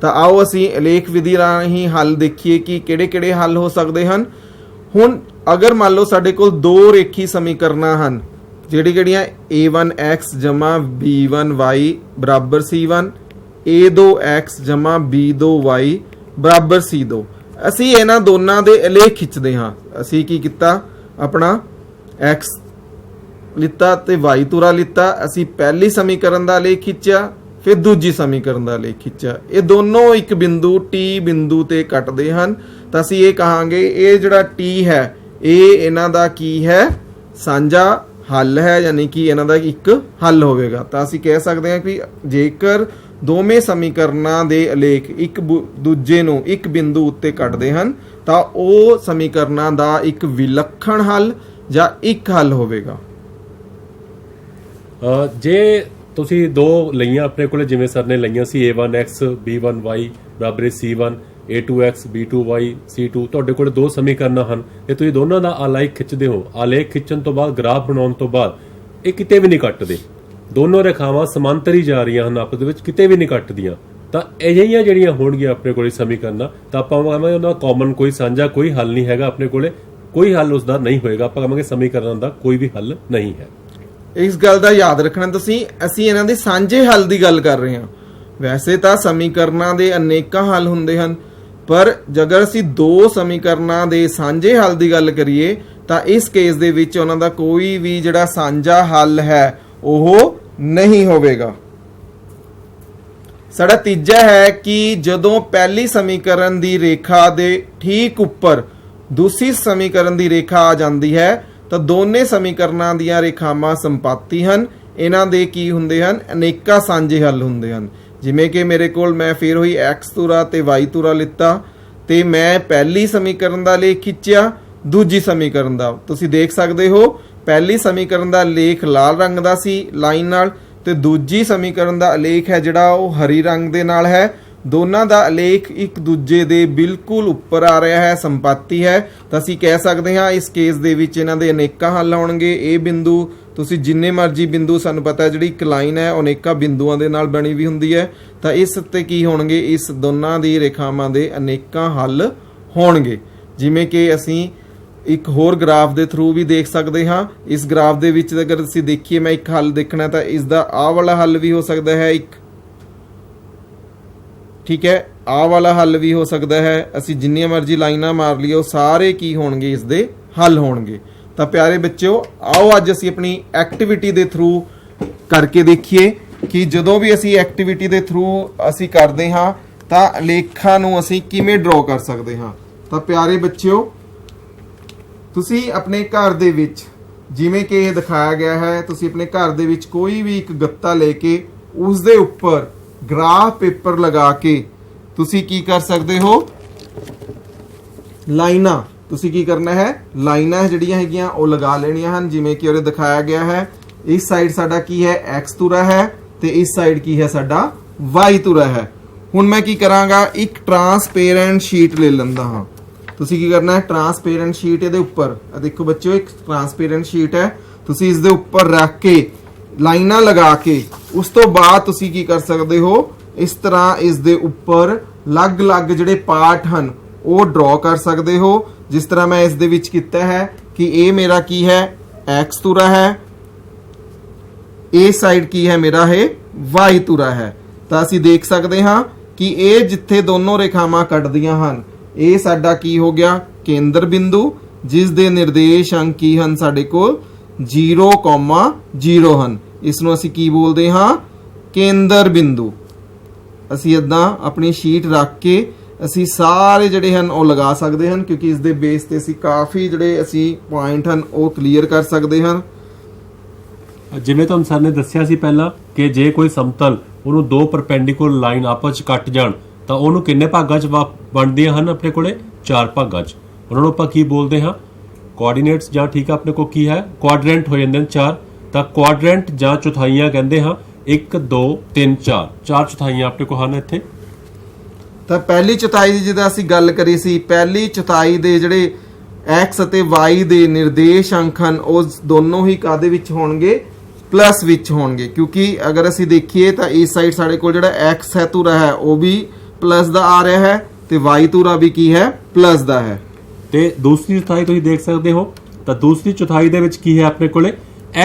[SPEAKER 2] ਤਾਂ ਆਓ ਅਸੀਂ ਲੇਖ ਵਿਧੀ ਰਾਹੀਂ ਹੱਲ ਦੇਖੀਏ ਕਿ ਕਿਹੜੇ ਕਿਹੜੇ ਹੱਲ ਹੋ ਸਕਦੇ ਹਨ। ਹੁਣ ਅਗਰ ਮੰਨ ਲਓ ਸਾਡੇ ਕੋਲ ਦੋ ਰੇਖੀ ਸਮੀਕਰਨਾਂ ਹਨ ਜਿਹੜੀਆਂ a1x b1y ਬਰਾਬਰ c1, a2x b2y ਬਰਾਬਰ c2। ਅਸੀਂ ਇਹਨਾਂ ਦੋਨਾਂ ਦੇ ਅਲੇਖ ਖਿੱਚਦੇ ਹਾਂ। ਅਸੀਂ ਕੀ ਕੀਤਾ? ਆਪਣਾ x ਲਿੱਤਾ ਤੇ y ਧੁਰਾ ਲਿੱਤਾ। ਅਸੀਂ ਪਹਿਲੀ ਸਮੀਕਰਨ ਦਾ ਅਲੇਖ ਖਿੱਚਿਆ, ਫਿਰ ਦੂਜੀ ਸਮੀਕਰਨ ਦਾ ਅਲੇਖ ਖਿੱਚਿਆ। ਇਹ ਦੋਨੋਂ ਇੱਕ ਬਿੰਦੂ t ਬਿੰਦੂ ਤੇ ਕੱਟਦੇ ਹਨ। ਤਾਂ ਅਸੀਂ ਇਹ ਕਹਾਂਗੇ ਇਹ ਜਿਹੜਾ t ਹੈ ਇਹ ਇਹਨਾਂ ਦਾ ਕੀ ਹੈ? ਸਾਂਝਾ ਹੱਲ ਹੈ, ਯਾਨੀ ਕਿ ਇਹਨਾਂ ਦਾ ਇੱਕ ਹੱਲ ਹੋਵੇਗਾ। ਤਾਂ ਅਸੀਂ ਕਹਿ ਸਕਦੇ ਹਾਂ ਕਿ ਜੇਕਰ ਦੋਵੇਂ ਸਮੀਕਰਨਾਂ ਦੇ ਅਲੇਖ ਇੱਕ ਦੂਜੇ ਨੂੰ ਇੱਕ ਬਿੰਦੂ ਉੱਤੇ ਕੱਟਦੇ ਹਨ ਤਾਂ ਉਹ ਸਮੀਕਰਨਾਂ ਦਾ ਇੱਕ ਵਿਲੱਖਣ ਹੱਲ ਜਾਂ ਇੱਕ ਹੱਲ ਹੋਵੇਗਾ।
[SPEAKER 1] ਜੇ ਤੁਸੀਂ ਦੋ ਲਈਆਂ ਆਪਣੇ ਕੋਲੇ, ਜਿਵੇਂ ਸਰ ਨੇ ਲਈਆਂ ਸੀ a1x b1y ਬਰਾਬਰ c1, a2x b2y c2, ਤੁਹਾਡੇ ਕੋਲ ਦੋ ਸਮੀਕਰਨਾਂ ਹਨ ਤੇ ਤੁਸੀਂ ਦੋਨਾਂ ਦਾ ਆਲੇਖ ਖਿੱਚਦੇ ਹੋ। ਆਲੇਖ ਖਿੱਚਣ ਤੋਂ ਬਾਅਦ ਗ੍ਰਾਫ ਬਣਾਉਣ ਤੋਂ ਬਾਅਦ ਇਹ ਕਿਤੇ ਵੀ ਨਹੀਂ ਕੱਟਦੇ, ਦੋਨੋਂ ਰੇਖਾਵਾਂ ਸਮਾਂਤਰ ਹੀ ਜਾ ਰਹੀਆਂ ਹਨ, ਆਪਸ ਦੇ ਵਿੱਚ ਕਿਤੇ ਵੀ ਨਹੀਂ ਕੱਟਦੀਆਂ। ਤਾਂ ਅਜਿਹੀਆਂ ਜਿਹੜੀਆਂ ਹੋਣਗੀਆਂ ਆਪਣੇ ਕੋਲੇ ਸਮੀਕਰਨਾਂ ਤਾਂ ਆਪਾਂ ਕਹਾਂਗੇ ਉਹਨਾਂ ਕਾਮਨ ਕੋਈ ਸਾਂਝਾ ਕੋਈ ਹੱਲ ਨਹੀਂ ਹੈਗਾ, ਆਪਣੇ ਕੋਲੇ ਕੋਈ ਹੱਲ ਉਸ ਦਾ ਨਹੀਂ ਹੋਏਗਾ। ਆਪਾਂ ਕਹਾਂਗੇ ਸਮੀਕਰਨਾਂ ਦਾ ਕੋਈ ਵੀ ਹੱਲ ਨਹੀਂ ਹੈ।
[SPEAKER 2] ਇਸ ਗੱਲ ਦਾ ਯਾਦ ਰੱਖਣਾ ਤੁਸੀਂ, ਅਸੀਂ ਇਹਨਾਂ ਦੇ ਸਾਂਝੇ ਹੱਲ ਦੀ ਗੱਲ ਕਰ ਰਹੇ ਹਾਂ। ਵੈਸੇ ਤਾਂ ਸਮੀਕਰਨਾਂ ਦੇ ਅਨੇਕਾਂ ਹੱਲ ਹੁੰਦੇ ਹਨ, ਪਰ ਜੇਕਰ ਅਸੀਂ ਦੋ ਸਮੀਕਰਨਾਂ ਦੇ ਸਾਂਝੇ ਹੱਲ ਦੀ ਗੱਲ ਕਰੀਏ ਤਾਂ ਇਸ ਕੇਸ ਦੇ ਵਿੱਚ ਉਹਨਾਂ ਦਾ ਕੋਈ ਵੀ ਜਿਹੜਾ ਸਾਂਝਾ ਹੱਲ ਹੈ ਉਹ ਨਹੀਂ ਹੋਵੇਗਾ। ਸਾਡਾ ਤੀਜਾ ਹੈ ਕਿ ਜਦੋਂ ਪਹਿਲੀ ਸਮੀਕਰਨ ਦੀ ਰੇਖਾ ਦੇ ਠੀਕ ਉੱਪਰ ਦੂਸਰੀ ਸਮੀਕਰਨ ਦੀ ਰੇਖਾ ਆ ਜਾਂਦੀ ਹੈ ਤਾਂ ਦੋਨੇ ਸਮੀਕਰਨਾਂ ਦੀਆਂ ਰੇਖਾਵਾਂ ਸੰਪਾਤੀ ਹਨ। ਇਹਨਾਂ ਦੇ ਕੀ ਹੁੰਦੇ ਹਨ? ਅਨੇਕਾਂ ਸਾਂਝੇ ਹੱਲ ਹੁੰਦੇ ਹਨ। ਜਿਵੇਂ ਕਿ ਮੇਰੇ ਕੋਲ ਮੈਂ ਫਿਰ ਹੋਈ x ਧੁਰਾ ਤੇ y ਧੁਰਾ ਲਿੱਤਾ ਤੇ ਮੈਂ ਪਹਿਲੀ ਸਮੀਕਰਨ ਦਾ ਲੇਖ ਖਿੱਚਿਆ, ਦੂਜੀ ਸਮੀਕਰਨ ਦਾ। ਤੁਸੀਂ ਦੇਖ ਸਕਦੇ ਹੋ ਪਹਿਲੀ ਸਮੀਕਰਨ ਦਾ ਲੇਖ ਲਾਲ ਰੰਗ ਦਾ ਸੀ ਲਾਈਨ ਨਾਲ ਤੇ ਦੂਜੀ ਸਮੀਕਰਨ ਦਾ ਅਲੇਖ ਹੈ ਜਿਹੜਾ ਉਹ ਹਰੀ ਰੰਗ ਦੇ ਨਾਲ ਹੈ। ਦੋਨਾਂ ਦਾ ਅਲੇਖ ਇੱਕ ਦੂਜੇ ਦੇ ਬਿਲਕੁਲ ਉੱਪਰ ਆ ਰਿਹਾ ਹੈ, ਸੰਪਾਤੀ ਹੈ। ਤਾਂ ਅਸੀਂ ਕਹਿ ਸਕਦੇ ਹਾਂ ਇਸ ਕੇਸ ਦੇ ਵਿੱਚ ਇਹਨਾਂ ਦੇ ਅਨੇਕਾਂ ਹੱਲ ਹੋਣਗੇ। ਇਹ ਬਿੰਦੂ ਤੁਸੀਂ ਜਿੰਨੇ ਮਰਜ਼ੀ ਬਿੰਦੂ, ਸਾਨੂੰ ਪਤਾ ਹੈ ਜਿਹੜੀ ਇੱਕ ਲਾਈਨ ਹੈ ਅਨੇਕਾਂ ਬਿੰਦੂਆਂ ਦੇ ਨਾਲ ਬਣੀ ਵੀ ਹੁੰਦੀ ਹੈ। ਤਾਂ ਇਸ ਉੱਤੇ ਕੀ ਹੋਣਗੇ? ਇਸ ਦੋਨਾਂ ਦੀ ਰੇਖਾਵਾਂ ਦੇ ਅਨੇਕਾਂ ਹੱਲ ਹੋਣਗੇ। ਜਿਵੇਂ ਕਿ ਅਸੀਂ ਇੱਕ ਹੋਰ ਗ੍ਰਾਫ ਦੇ ਥਰੂ ਵੀ ਦੇਖ ਸਕਦੇ ਹਾਂ। ਇਸ ਗ੍ਰਾਫ ਦੇ ਵਿੱਚ ਅਗਰ ਅਸੀਂ ਦੇਖੀਏ, ਮੈਂ ਇੱਕ ਹੱਲ ਦੇਖਣਾ ਤਾਂ ਇਸ ਦਾ ਆਹ ਵਾਲਾ ਹੱਲ ਵੀ ਹੋ ਸਕਦਾ ਹੈ ਇੱਕ, ਠੀਕ ਹੈ। ਆਹ ਵਾਲਾ ਹੱਲ ਵੀ ਹੋ ਸਕਦਾ ਹੈ। ਅਸੀਂ ਜਿੰਨੀਆਂ ਮਰਜ਼ੀ ਲਾਈਨਾਂ ਮਾਰ ਲਈਏ ਉਹ ਸਾਰੇ ਕੀ ਹੋਣਗੇ, ਇਸ ਦੇ ਹੱਲ ਹੋਣਗੇ। ਤਾਂ ਪਿਆਰੇ ਬੱਚਿਓ, ਆਓ ਅੱਜ ਅਸੀਂ ਆਪਣੀ ਐਕਟੀਵਿਟੀ ਦੇ ਥਰੂ ਕਰਕੇ ਦੇਖੀਏ ਕਿ ਜਦੋਂ ਵੀ ਅਸੀਂ ਐਕਟੀਵਿਟੀ ਦੇ ਥਰੂ ਅਸੀਂ ਕਰਦੇ ਹਾਂ ਤਾਂ ਲੇਖਾਂ ਨੂੰ ਅਸੀਂ ਕਿਵੇਂ ਡਰਾਅ ਕਰ ਸਕਦੇ ਹਾਂ। ਤਾਂ ਪਿਆਰੇ ਬੱਚਿਓ, ਤੁਸੀਂ ਆਪਣੇ ਘਰ ਦੇ ਵਿੱਚ ਜਿਵੇਂ ਕਿ ਇਹ ਦਿਖਾਇਆ ਗਿਆ ਹੈ, ਤੁਸੀਂ ਆਪਣੇ ਘਰ ਦੇ ਵਿੱਚ ਕੋਈ ਵੀ ਇੱਕ ਗੱਤਾ ਲੈ ਕੇ ਉਸ ਦੇ ਉੱਪਰ ਗ੍ਰਾਫ ਪੇਪਰ ਲਗਾ ਕੇ ਤੁਸੀਂ ਕੀ ਕਰ ਸਕਦੇ ਹੋ, ਲਾਈਨਾਂ, ਤੁਸੀਂ ਕੀ ਕਰਨਾ ਹੈ, ਲਾਈਨਾਂ ਜਿਹੜੀਆਂ ਹੈਗੀਆਂ ਉਹ ਲਗਾ ਲੈਣੀਆਂ ਹਨ। ਜਿਵੇਂ ਕਿ ਉਹਦੇ ਦਿਖਾਇਆ ਗਿਆ ਹੈ, ਇਸ ਸਾਈਡ ਸਾਡਾ ਕੀ ਹੈ, x ਤੁਰਾ ਹੈ ਤੇ ਇਸ ਸਾਈਡ ਕੀ ਹੈ, ਸਾਡਾ y ਤੁਰਾ ਹੈ। ਹੁਣ ਮੈਂ ਕੀ ਕਰਾਂਗਾ, ਇੱਕ ਟਰਾਂਸਪੇਰੈਂਟ ਸ਼ੀਟ ਲੈ ਲੈਂਦਾ ਹਾਂ। ਤੁਸੀਂ ਕੀ ਕਰਨਾ ਹੈ, ਟਰਾਂਸਪੇਰੈਂਟ ਸ਼ੀਟ ਇਹਦੇ ਉੱਪਰ, ਦੇਖੋ ਬੱਚਿਓ, ਇੱਕ ਟਰਾਂਸਪੇਰੈਂਟ ਸ਼ੀਟ ਹੈ, ਤੁਸੀਂ ਇਸ ਦੇ ਉੱਪਰ ਰੱਖ ਕੇ ਲਾਈਨਾਂ ਲਗਾ ਕੇ ਉਸ ਤੋਂ ਬਾਅਦ ਤੁਸੀਂ ਕੀ ਕਰ ਸਕਦੇ ਹੋ, ਇਸ ਤਰ੍ਹਾਂ ਇਸ ਦੇ ਉੱਪਰ ਅਲੱਗ-ਅਲੱਗ ਜਿਹੜੇ ਪਾਰਟ ਹਨ ਉਹ ਡਰਾਅ ਕਰ ਸਕਦੇ ਹੋ। ਜਿਸ ਤਰ੍ਹਾਂ ਮੈਂ ਇਸ ਦੇ ਵਿੱਚ ਕੀਤਾ ਹੈ ਕਿ ਇਹ ਮੇਰਾ ਕੀ ਹੈ, x ਤੁਰਾ ਹੈ, ਇਹ ਸਾਈਡ ਕੀ ਹੈ ਮੇਰਾ, ਇਹ y ਤੁਰਾ ਹੈ। ਤਾਂ ਅਸੀਂ ਦੇਖ ਸਕਦੇ ਹਾਂ ਕਿ ਇਹ ਜਿੱਥੇ ਦੋਨੋਂ ਰੇਖਾਵਾਂ ਕੱਟਦੀਆਂ ਹਨ, ਇਹ ਸਾਡਾ ਕੀ ਹੋ ਗਿਆ, ਕੇਂਦਰ ਬਿੰਦੂ, ਜਿਸ ਦੇ ਨਿਰਦੇਸ਼ ਅੰਕ ਕੀ ਹਨ, ਸਾਡੇ ਕੋਲ 0,0 ਹਨ। ਇਸ ਨੂੰ ਅਸੀਂ ਕੀ ਬੋਲਦੇ ਹਾਂ, ਕੇਂਦਰ ਬਿੰਦੂ। ਅਸੀਂ ਇਦਾਂ ਆਪਣੀ ਸ਼ੀਟ ਰੱਖ ਕੇ ਅਸੀਂ ਸਾਰੇ ਜਿਹੜੇ ਹਨ ਉਹ ਲਗਾ ਸਕਦੇ ਹਨ, ਕਿਉਂਕਿ ਇਸ ਦੇ ਬੇਸ ਤੇ ਅਸੀਂ ਕਾਫੀ ਜਿਹੜੇ ਅਸੀਂ ਪੁਆਇੰਟ ਹਨ ਉਹ ਕਲੀਅਰ ਕਰ ਸਕਦੇ ਹਾਂ।
[SPEAKER 1] ਜਿਵੇਂ ਤੁਹਾਨੂੰ ਸਰ ਨੇ ਦੱਸਿਆ ਸੀ ਪਹਿਲਾਂ ਕਿ ਜੇ ਕੋਈ ਸਮਤਲ ਉਹਨੂੰ ਦੋ ਪਰਪੈਂਡੀਕੂਲਰ ਲਾਈਨ ਆਪਸ ਵਿੱਚ ਕੱਟ ਜਾਣ ਤਾਂ ਉਹਨੂੰ ਕਿੰਨੇ ਭਾਗਾਂ 'ਚ ਵੰਡਦੀਆਂ ਹਨ, ਆਪਣੇ ਕੋਲੇ 4 ਭਾਗਾਂ 'ਚ। ਉਹਨਾਂ ਨੂੰ ਆਪਾਂ ਕੀ ਬੋਲਦੇ ਹਾਂ, ਕੋਆਰਡੀਨੇਟਸ, ਜਾਂ ਠੀਕ ਆ ਆਪਣੇ ਕੋਲ ਕੀ ਹੈ, ਕੁਆਡਰੈਂਟ ਹੋ ਜਾਂਦੇ ਨੇ 4। ਤਾਂ ਕੁਆਡਰੈਂਟ ਜਾਂ ਚੌਥਾਈਆਂ ਕਹਿੰਦੇ ਹਾਂ, 1 2 3 4, 4 ਚੌਥਾਈਆਂ ਆਪਣੇ ਕੋਲ ਹਨ ਇੱਥੇ।
[SPEAKER 2] ਤਾਂ ਪਹਿਲੀ ਚੌਥਾਈ ਦੀ ਜਿਹਦਾ ਅਸੀਂ ਗੱਲ ਕਰੀ ਸੀ, ਪਹਿਲੀ ਚੌਥਾਈ ਦੇ ਜਿਹੜੇ x ਅਤੇ y ਦੇ ਨਿਰਦੇਸ਼ ਅੰਕ ਹਨ ਉਹ ਦੋਨੋਂ ਹੀ ਕਾਦੇ ਵਿੱਚ ਹੋਣਗੇ, ਪਲੱਸ ਵਿੱਚ ਹੋਣਗੇ। ਕਿਉਂਕਿ ਅਗਰ ਅਸੀਂ ਦੇਖੀਏ ਤਾਂ ਇਸ ਸਾਈਡ ਸਾਡੇ ਕੋਲ ਜਿਹੜਾ x ਹੈ ਤੁਰਾ ਹੈ ਉਹ ਵੀ ਪਲੱਸ ਦਾ ਆ ਰਿਹਾ ਹੈ ਤੇ y ਤੁਰਾ ਵੀ ਕੀ ਹੈ, ਪਲੱਸ ਦਾ ਹੈ।
[SPEAKER 1] ਤੇ ਦੂਸਰੀ ਚੌਥਾਈ ਤੁਸੀਂ ਦੇਖ ਸਕਦੇ ਹੋ, ਤਾਂ ਦੂਸਰੀ ਚੌਥਾਈ ਦੇ ਵਿੱਚ ਕੀ ਹੈ, ਆਪਣੇ ਕੋਲੇ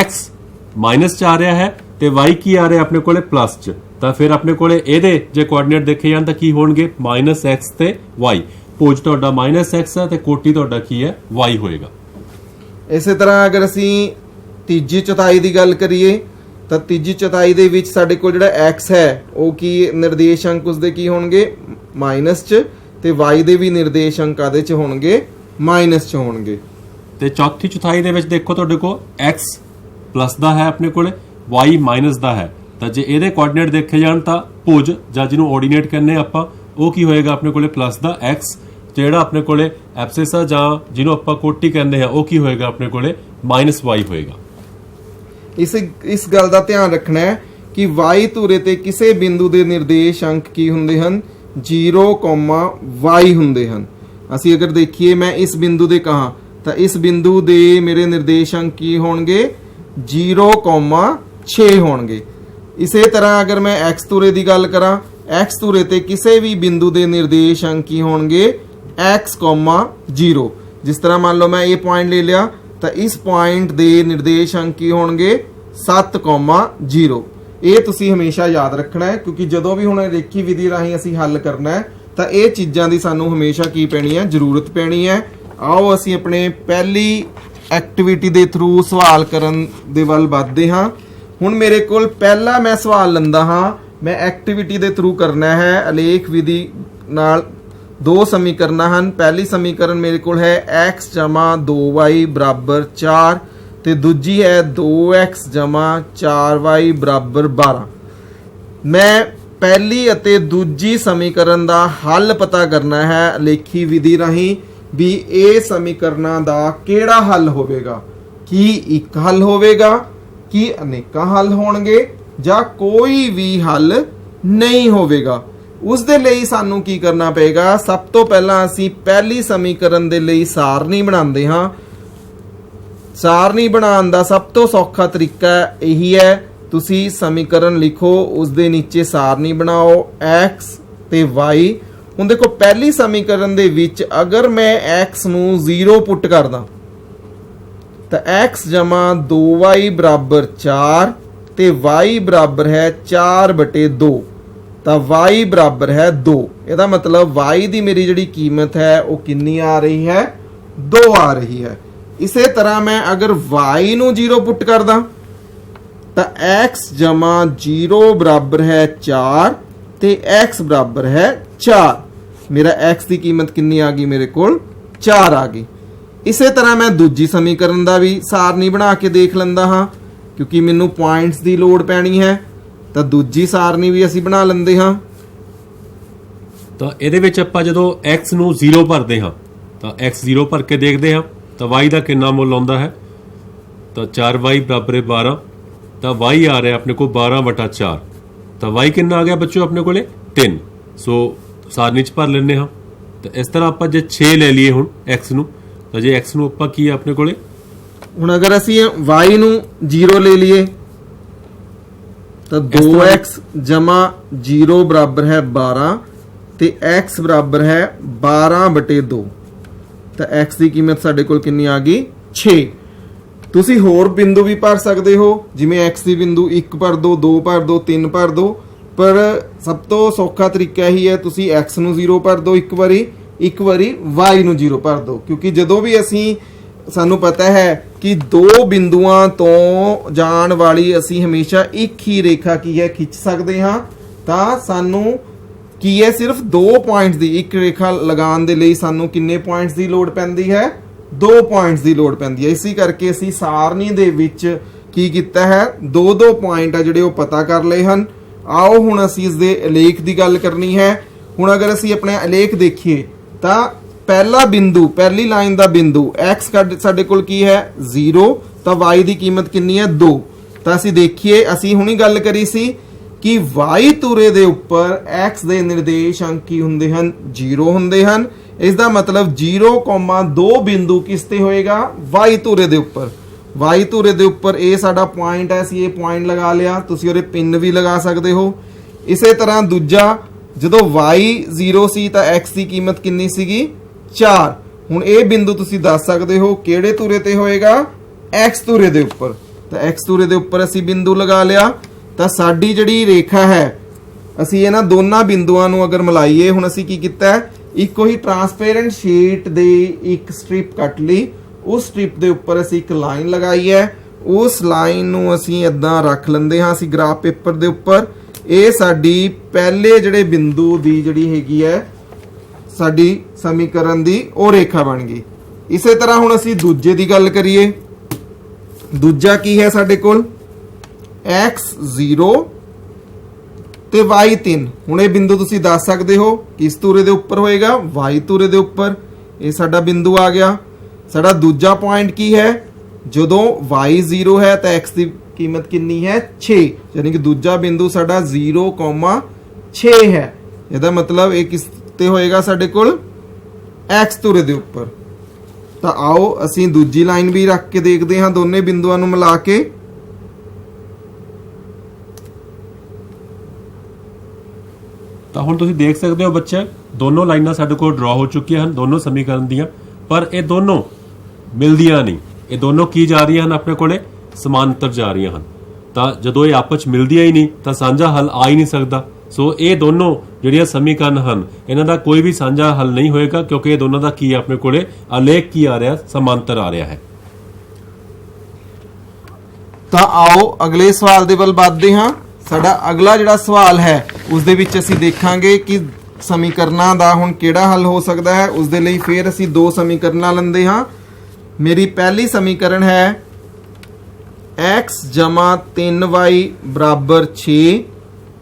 [SPEAKER 1] x ਮਾਈਨਸ 'ਚ ਆ ਰਿਹਾ ਹੈ ਤੇ y ਕੀ ਆ ਰਿਹਾ ਆਪਣੇ ਕੋਲੇ, ਪਲੱਸ 'ਚ। ਤਾਂ ਫਿਰ ਆਪਣੇ ਕੋਲੇ ਇਹਦੇ ਜੇ ਕੋਆਰਡੀਨੇਟ ਦੇਖੇ ਜਾਣ ਤਾਂ ਕੀ ਹੋਣਗੇ, -x ਤੇ y। ਭੁਜ ਤੁਹਾਡਾ -x ਹੈ ਤੇ ਕੋਟੀ ਤੁਹਾਡਾ ਕੀ ਹੈ, y ਹੋਏਗਾ।
[SPEAKER 2] ਇਸੇ ਤਰ੍ਹਾਂ ਅਗਰ ਅਸੀਂ ਤੀਜੀ ਚੌਥਾਈ ਦੀ ਗੱਲ ਕਰੀਏ ਤਾਂ ਤੀਜੀ ਚੌਥਾਈ ਦੇ ਵਿੱਚ ਸਾਡੇ ਕੋਲ ਜਿਹੜਾ x ਹੈ ਉਹ ਕੀ ਨਿਰਦੇਸ਼ ਅੰਕ ਉਸਦੇ ਕੀ ਹੋਣਗੇ, ਮਾਈਨਸ 'ਚ, ਤੇ y ਦੇ ਵੀ ਨਿਰਦੇਸ਼ ਅੰਕ ਆਦੇ 'ਚ ਹੋਣਗੇ, ਮਾਈਨਸ 'ਚ ਹੋਣਗੇ।
[SPEAKER 1] ਤੇ ਚੌਥੀ ਚੌਥਾਈ ਦੇ ਵਿੱਚ ਦੇਖੋ ਤੁਹਾਡੇ ਕੋਲ x ਪਲੱਸ ਦਾ ਹੈ ਆਪਣੇ ਕੋਲੇ, y ਮਾਈਨਸ ਦਾ ਹੈ। ਤਾਂ ਜੇ ਇਹਦੇ ਕੋਆਰਡੀਨੇਟ ਦੇਖੇ ਜਾਣ ਤਾਂ ਭੁਜ ਜਾਂ ਜਿਹਨੂੰ ਆਰਡੀਨੇਟ ਕਹਿੰਦੇ ਆਪਾਂ, ਉਹ ਕੀ ਹੋਏਗਾ ਆਪਣੇ ਕੋਲੇ, ਪਲੱਸ ਦਾ x। ਜਿਹੜਾ ਆਪਣੇ ਕੋਲੇ ਐਬਸਿਸ ਆ ਜਾਂ ਜਿਹਨੂੰ ਆਪਾਂ ਕੋਟੀ ਕਹਿੰਦੇ ਆ, ਉਹ ਕੀ ਹੋਏਗਾ ਆਪਣੇ ਕੋਲੇ, -y ਹੋਏਗਾ।
[SPEAKER 2] ਇਸ ਗੱਲ ਦਾ ਧਿਆਨ ਰੱਖਣਾ ਹੈ ਕਿ y ਧੁਰੇ ਤੇ ਕਿਸੇ ਬਿੰਦੂ ਦੇ ਨਿਰਦੇਸ਼ ਅੰਕ ਕੀ ਹੁੰਦੇ ਹਨ, 0,y ਹੁੰਦੇ ਹਨ। ਅਸੀਂ ਅਗਰ ਦੇਖੀਏ, ਮੈਂ ਇਸ ਬਿੰਦੂ ਦੇ ਕਹਾਂ ਤਾਂ ਇਸ ਬਿੰਦੂ ਦੇ ਮੇਰੇ ਨਿਰਦੇਸ਼ ਅੰਕ ਕੀ ਹੋਣਗੇ, 0,6 ਹੋਣਗੇ। ਇਸੇ ਤਰ੍ਹਾਂ ਅਗਰ ਮੈਂ x ਧੁਰੇ ਦੀ ਗੱਲ ਕਰਾਂ, x ਧੁਰੇ ਤੇ ਕਿਸੇ ਵੀ ਬਿੰਦੂ ਦੇ ਨਿਰਦੇਸ਼ ਅੰਕ ਕੀ ਹੋਣਗੇ, x, 0। ਜਿਸ ਤਰ੍ਹਾਂ ਮੰਨ ਲਓ ਮੈਂ ਇਹ ਪੁਆਇੰਟ ਲੈ ਲਿਆ ਤਾਂ ਇਸ ਪੁਆਇੰਟ ਦੇ ਨਿਰਦੇਸ਼ ਅੰਕ ਕੀ ਹੋਣਗੇ, 7,0। ਇਹ ਤੁਸੀਂ ਹਮੇਸ਼ਾ ਯਾਦ ਰੱਖਣਾ ਹੈ, ਕਿਉਂਕਿ ਜਦੋਂ ਵੀ ਹੁਣ ਰੇਖੀ ਵਿਧੀ ਰਾਹੀਂ ਅਸੀਂ ਹੱਲ ਕਰਨਾ ਹੈ ਤਾਂ ਇਹ ਚੀਜ਼ਾਂ ਦੀ ਸਾਨੂੰ ਹਮੇਸ਼ਾ ਕੀ ਪੈਣੀ ਹੈ, ਜ਼ਰੂਰਤ ਪੈਣੀ ਹੈ। ਆਓ ਅਸੀਂ ਆਪਣੇ ਪਹਿਲੀ ਐਕਟੀਵਿਟੀ ਦੇ ਥਰੂ ਸਵਾਲ ਕਰਨ ਦੇ ਵੱਲ ਵੱਧਦੇ ਹਾਂ। ਹੁਣ ਮੇਰੇ ਕੋਲ ਪਹਿਲਾ ਮੈਂ ਸਵਾਲ ਲੈਂਦਾ ਹਾਂ, ਮੈਂ ਐਕਟੀਵਿਟੀ ਦੇ ਥਰੂ ਕਰਨਾ ਹੈ। ਅਲੇਖ ਵਿਧੀ ਨਾਲ ਦੋ ਸਮੀਕਰਨਾਂ ਹਨ। ਪਹਿਲੀ ਸਮੀਕਰਨ ਮੇਰੇ ਕੋਲ ਹੈ x 2y = 4 ਤੇ ਦੂਜੀ ਹੈ 2x 4y = 12। ਮੈਂ ਪਹਿਲੀ ਅਤੇ ਦੂਜੀ ਸਮੀਕਰਨ ਦਾ ਹੱਲ ਪਤਾ ਕਰਨਾ ਹੈ ਅਲੇਖੀ ਵਿਧੀ ਰਾਹੀਂ, ਵੀ ਇਹ ਸਮੀਕਰਨਾਂ ਦਾ ਕਿਹੜਾ ਹੱਲ ਹੋਵੇਗਾ। ਕੀ ਇੱਕ ਹੱਲ ਹੋਵੇਗਾ, ਕੀ ਅਨੇਕਾਂ ਹੱਲ ਹੋਣਗੇ, ਜਾਂ ਕੋਈ ਵੀ ਹੱਲ ਨਹੀਂ ਹੋਵੇਗਾ। ਉਸ ਦੇ ਲਈ ਸਾਨੂੰ ਕੀ ਕਰਨਾ ਪਏਗਾ, ਸਭ ਤੋਂ ਪਹਿਲਾਂ ਅਸੀਂ ਪਹਿਲੀ ਸਮੀਕਰਨ ਦੇ ਲਈ ਸਾਰਣੀ ਬਣਾਉਂਦੇ ਹਾਂ। ਸਾਰਣੀ ਬਣਾਉਣ ਦਾ ਸਭ ਤੋਂ ਸੌਖਾ ਤਰੀਕਾ ਇਹੀ ਹੈ, ਤੁਸੀਂ ਸਮੀਕਰਨ ਲਿਖੋ, ਉਸ ਦੇ ਨੀਚੇ ਸਾਰਣੀ ਬਣਾਓ x ਤੇ y। ਹੁਣ ਦੇਖੋ ਪਹਿਲੀ ਸਮੀਕਰਨ ਦੇ ਵਿੱਚ ਅਗਰ ਮੈਂ x ਨੂੰ 0 ਪੁੱਟ ਕਰਦਾ ਤਾਂ x 2y = 4 ਤੇ y ਬਰਾਬਰ ਹੈ 4/2। ਤਾਂ y ਬਰਾਬਰ ਹੈ 2। ਇਹਦਾ ਮਤਲਬ y ਦੀ ਮੇਰੀ ਜਿਹੜੀ ਕੀਮਤ ਹੈ ਉਹ ਕਿੰਨੀ ਆ ਰਹੀ ਹੈ 2 ਆ ਰਹੀ ਹੈ। ਇਸੇ ਤਰ੍ਹਾਂ ਮੈਂ ਅਗਰ y ਨੂੰ 0 ਪੁੱਟ ਕਰਦਾ ਤਾਂ x ਜਮਾ 0 ਬਰਾਬਰ ਹੈ 4 ਤੇ x ਬਰਾਬਰ ਹੈ 4। ਮੇਰਾ x ਦੀ ਕੀਮਤ ਕਿੰਨੀ ਆ ਗਈ ਮੇਰੇ ਕੋਲ 4 ਆ ਗਈ। ਇਸੇ ਤਰ੍ਹਾਂ ਮੈਂ ਦੂਜੀ ਸਮੀਕਰਨ ਦਾ ਵੀ ਸਾਰਣੀ ਬਣਾ ਕੇ ਦੇਖ ਲੈਂਦਾ ਹਾਂ ਕਿਉਂਕਿ ਮੈਨੂੰ ਪੁਆਇੰਟਸ ਦੀ ਲੋੜ ਪੈਣੀ ਹੈ ਤਾਂ ਦੂਜੀ ਸਾਰਣੀ ਵੀ ਅਸੀਂ ਬਣਾ ਲੈਂਦੇ ਹਾਂ।
[SPEAKER 1] ਤਾਂ ਇਹਦੇ ਵਿੱਚ ਆਪਾਂ ਜਦੋਂ x ਨੂੰ 0 ਭਰਦੇ ਹਾਂ ਤਾਂ x 0 ਭਰ ਕੇ ਦੇਖਦੇ ਹਾਂ ਤਾਂ y ਦਾ ਕਿੰਨਾ ਮੁੱਲ ਆਉਂਦਾ ਹੈ ਤਾਂ 4y ਬਰਾਬਰ ਹੈ 12 ਤਾਂ y ਆ ਰਿਹਾ ਆਪਣੇ ਕੋਲ 12/4 ਤਾਂ y ਕਿੰਨਾ ਆ ਗਿਆ ਬੱਚੋ ਆਪਣੇ ਕੋਲੇ 3। ਸੋ ਸਾਰਣੀ ਚ ਭਰ ਲੈਂਦੇ ਹਾਂ। ਤਾਂ ਇਸ ਤਰ੍ਹਾਂ ਆਪਾਂ ਜੇ 6 ਲੈ ਲਈਏ ਹੁਣ x ਨੂੰ ਤਾਂ ਜੇ x ਨੂੰ ਆਪਾਂ ਕੀ ਹੈ ਆਪਣੇ ਕੋਲੇ
[SPEAKER 2] ਹੁਣ ਅਗਰ ਅਸੀਂ y ਨੂੰ 0 ਲੈ ਲਈਏ ਤਾਂ 2x ਜਮਾ 0 ਬਰਾਬਰ ਹੈ 12 ਤੇ x ਬਰਾਬਰ ਹੈ 12/2 ਤਾਂ x ਦੀ ਕੀਮਤ ਸਾਡੇ ਕੋਲ ਕਿੰਨੀ ਆ ਗਈ 6। ਤੁਸੀਂ ਹੋਰ ਬਿੰਦੂ ਵੀ ਭਰ ਸਕਦੇ ਹੋ ਜਿਵੇਂ x ਦੀ ਬਿੰਦੂ 1 ਭਰ ਦੋ 2 ਭਰ ਦੋ 3 ਭਰ ਦੋ ਪਰ ਸਭ ਤੋਂ ਸੌਖਾ ਤਰੀਕਾ ਇਹੀ ਹੈ ਤੁਸੀਂ x ਨੂੰ 0 ਭਰ ਦੋ ਇੱਕ ਵਾਰੀ y ਨੂੰ 0 ਭਰ ਦੋ ਕਿਉਂਕਿ ਜਦੋਂ ਵੀ ਅਸੀਂ ਸਾਨੂੰ ਪਤਾ ਹੈ ਕਿ ਦੋ ਬਿੰਦੂਆਂ ਤੋਂ ਜਾਣ ਵਾਲੀ ਅਸੀਂ ਹਮੇਸ਼ਾ ਇੱਕ ਹੀ ਰੇਖਾ ਕੀ ਹੈ ਖਿੱਚ ਸਕਦੇ ਹਾਂ ਤਾਂ ਸਾਨੂੰ ਕੀ ਹੈ ਸਿਰਫ 2 ਪੁਆਇੰਟਸ ਦੀ ਇੱਕ ਰੇਖਾ ਲਗਾਉਣ ਦੇ ਲਈ ਸਾਨੂੰ ਕਿੰਨੇ ਪੁਆਇੰਟਸ ਦੀ ਲੋੜ ਪੈਂਦੀ ਹੈ 2 ਪੁਆਇੰਟਸ ਦੀ ਲੋੜ ਪੈਂਦੀ ਹੈ। ਇਸੇ ਕਰਕੇ ਅਸੀਂ ਸਾਰਣੀ ਦੇ ਵਿੱਚ ਕੀ ਕੀਤਾ ਹੈ 2 ਪੁਆਇੰਟ ਆ ਜਿਹੜੇ ਉਹ ਪਤਾ ਕਰ ਲਏ ਹਨ। ਆਓ ਹੁਣ ਅਸੀਂ ਇਸ ਦੇ ਆਲੇਖ ਦੀ ਗੱਲ ਕਰਨੀ ਹੈ। ਹੁਣ ਅਗਰ ਅਸੀਂ ਆਪਣੇ ਆਲੇਖ ਦੇਖੀਏ ਤਾਂ ਪਹਿਲਾ ਬਿੰਦੂ ਪਹਿਲੀ ਲਾਈਨ ਦਾ ਬਿੰਦੂ x ਸਾਡੇ ਕੋਲ ਕੀ ਹੈ 0 ਤਾਂ y ਦੀ ਕੀਮਤ ਕਿੰਨੀ ਹੈ 2। ਤਾਂ ਅਸੀਂ ਦੇਖੀਏ ਅਸੀਂ ਹੁਣੀ ਗੱਲ ਕਰੀ ਸੀ ਕਿ y ਧੁਰੇ ਦੇ ਉੱਪਰ x ਦੇ ਨਿਰਦੇਸ਼ ਅੰਕ ਕੀ ਹੁੰਦੇ ਹਨ 0 ਹੁੰਦੇ ਹਨ। ਇਸ ਦਾ ਮਤਲਬ 0,2 ਬਿੰਦੂ ਕਿਸ ਤੇ ਹੋਏਗਾ y ਧੁਰੇ ਦੇ ਉੱਪਰ। y ਧੁਰੇ ਦੇ ਉੱਪਰ ਇਹ ਸਾਡਾ ਪੁਆਇੰਟ ਹੈ ਅਸੀਂ ਇਹ ਪੁਆਇੰਟ ਲਗਾ ਲਿਆ ਤੁਸੀਂ ਉਹਦੇ ਪਿੰਨ ਵੀ ਲਗਾ ਸਕਦੇ ਹੋ। ਇਸੇ ਤਰ੍ਹਾਂ ਦੂਜਾ ਜਦੋਂ y 0 ਸੀ ਤਾਂ x ਦੀ ਕੀਮਤ ਕਿੰਨੀ ਸੀਗੀ 4। ਹੁਣ ਇਹ ਬਿੰਦੂ ਤੁਸੀਂ ਦੱਸ ਸਕਦੇ ਹੋ ਕਿਹੜੇ ਧੁਰੇ ਤੇ ਹੋਏਗਾ x ਧੁਰੇ ਦੇ ਉੱਪਰ ਤਾਂ x ਧੁਰੇ ਦੇ ਉੱਪਰ ਅਸੀਂ ਬਿੰਦੂ ਲਗਾ ਲਿਆ ਤਾਂ ਸਾਡੀ ਜਿਹੜੀ ਰੇਖਾ ਹੈ ਅਸੀਂ ਇਹਨਾਂ ਦੋਨਾਂ ਬਿੰਦੂਆਂ ਨੂੰ ਅਗਰ ਮਿਲਾਈਏ ਹੁਣ ਅਸੀਂ ਕੀ ਕੀਤਾ ਹੈ ਇੱਕੋ ਹੀ ਟਰਾਂਸਪੇਰੈਂਟ ਸ਼ੀਟ ਦੇ ਇੱਕ ਸਟ੍ਰਿਪ ਕੱਟ ਲਈ ਉਸ ਸਟ੍ਰਿਪ ਦੇ ਉੱਪਰ ਅਸੀਂ ਇੱਕ ਲਾਈਨ ਲਗਾਈ ਹੈ ਉਸ ਲਾਈਨ ਨੂੰ ਅਸੀਂ ਇਦਾਂ ਰੱਖ ਲੈਂਦੇ ਹਾਂ ਅਸੀਂ ਗ੍ਰਾਫ ਪੇਪਰ ਦੇ ਉੱਪਰ। ਇਹ ਸਾਡੀ ਪਹਿਲੇ ਜਿਹੜੇ ਬਿੰਦੂ ਦੀ ਜਿਹੜੀ ਹੈਗੀ ਹੈ ਸਾਡੀ ਸਮੀਕਰਨ ਦੀ ਉਹ ਰੇਖਾ ਬਣ ਗਈ। ਇਸੇ ਤਰ੍ਹਾਂ ਹੁਣ ਅਸੀਂ ਦੂਜੇ ਦੀ ਗੱਲ ਕਰੀਏ ਦੂਜਾ ਕੀ ਹੈ ਸਾਡੇ ਕੋਲ x 0 ਤੇ y 3। ਹੁਣ ਇਹ ਬਿੰਦੂ ਤੁਸੀਂ ਦੱਸ ਸਕਦੇ ਹੋ ਕਿਸ ਧੁਰੇ ਦੇ ਉੱਪਰ ਹੋਏਗਾ y ਧੁਰੇ ਦੇ ਉੱਪਰ। ਇਹ ਸਾਡਾ ਬਿੰਦੂ ਆ ਗਿਆ। ਸਾਡਾ ਦੂਜਾ ਪੁਆਇੰਟ ਕੀ ਹੈ ਜਦੋਂ y 0 ਹੈ ਤਾਂ x ਦੀ ਕੀਮਤ ਕਿੰਨੀ ਹੈ 6 ਯਾਨੀ ਕਿ ਦੂਜਾ ਬਿੰਦੂ ਸਾਡਾ 0,6 ਹੈ। ਇਹਦਾ ਮਤਲਬ ਇਹ ਕਿਸ ਤੇ ਹੋਏਗਾ ਸਾਡੇ ਕੋਲ x ਧੁਰੇ ਦੇ ਉੱਪਰ। ਤਾਂ ਆਓ ਅਸੀਂ ਦੂਜੀ ਲਾਈਨ ਵੀ ਰੱਖ ਕੇ ਦੇਖਦੇ ਹਾਂ ਦੋਨੇ ਬਿੰਦੂਆਂ ਨੂੰ ਮਿਲਾ ਕੇ।
[SPEAKER 1] ਤਾਂ ਹੁਣ ਤੁਸੀਂ ਦੇਖ ਸਕਦੇ ਹੋ ਬੱਚੇ ਦੋਨੋਂ ਲਾਈਨਾਂ ਸਾਡੇ ਕੋਲ ਡਰਾ ਹੋ ਚੁੱਕੀਆਂ ਹਨ ਦੋਨੋਂ ਸਮੀਕਰਨ ਦੀਆਂ ਪਰ ਇਹ ਦੋਨੋਂ ਮਿਲਦੀਆਂ ਨਹੀਂ। ਇਹ ਦੋਨੋਂ ਕੀ ਜਾ ਰਹੀਆਂ ਹਨ ਆਪਣੇ ਕੋਲੇ ਸਮਾਂਤਰ ਜਾ ਰਹੀਆਂ ਹਨ। ਤਾਂ ਜਦੋਂ ਇਹ ਆਪਸ ਚ ਮਿਲਦੀਆਂ ਹੀ ਨਹੀਂ ਤਾਂ ਸਾਂਝਾ ਹੱਲ ਆ ਹੀ ਨਹੀਂ ਸਕਦਾ। ਸੋ ਇਹ ਦੋਨੋਂ ਜਿਹੜੀਆਂ ਸਮੀਕਰਨ ਹਨ ਇਹਨਾਂ ਦਾ ਕੋਈ ਵੀ ਸਾਂਝਾ ਹੱਲ ਨਹੀਂ ਹੋਏਗਾ ਕਿਉਂਕਿ ਇਹ ਦੋਨਾਂ ਦਾ ਕੀ ਆਪਣੇ ਕੋਲੇ ਆਲੇਖ ਕੀ ਆ ਰਿਹਾ ਸਮਾਂਤਰ ਆ ਰਿਹਾ ਹੈ।
[SPEAKER 2] ਤਾਂ ਆਓ ਅਗਲੇ ਸਵਾਲ ਦੇ ਵੱਲ ਵਧਦੇ ਹਾਂ। ਸਾਡਾ ਅਗਲਾ ਜਿਹੜਾ ਸਵਾਲ ਹੈ ਉਸ ਦੇ ਵਿੱਚ ਅਸੀਂ ਦੇਖਾਂਗੇ ਕਿ ਸਮੀਕਰਨਾਂ ਦਾ ਹੁਣ ਕਿਹੜਾ ਹੱਲ ਹੋ ਸਕਦਾ ਹੈ। ਉਸ ਦੇ ਲਈ ਫਿਰ ਅਸੀਂ 2 ਸਮੀਕਰਨਾਂ ਲੈਂਦੇ ਹਾਂ। ਮੇਰੀ ਪਹਿਲੀ ਸਮੀਕਰਨ ਹੈ x 3y ਬਰਾਬਰ 6।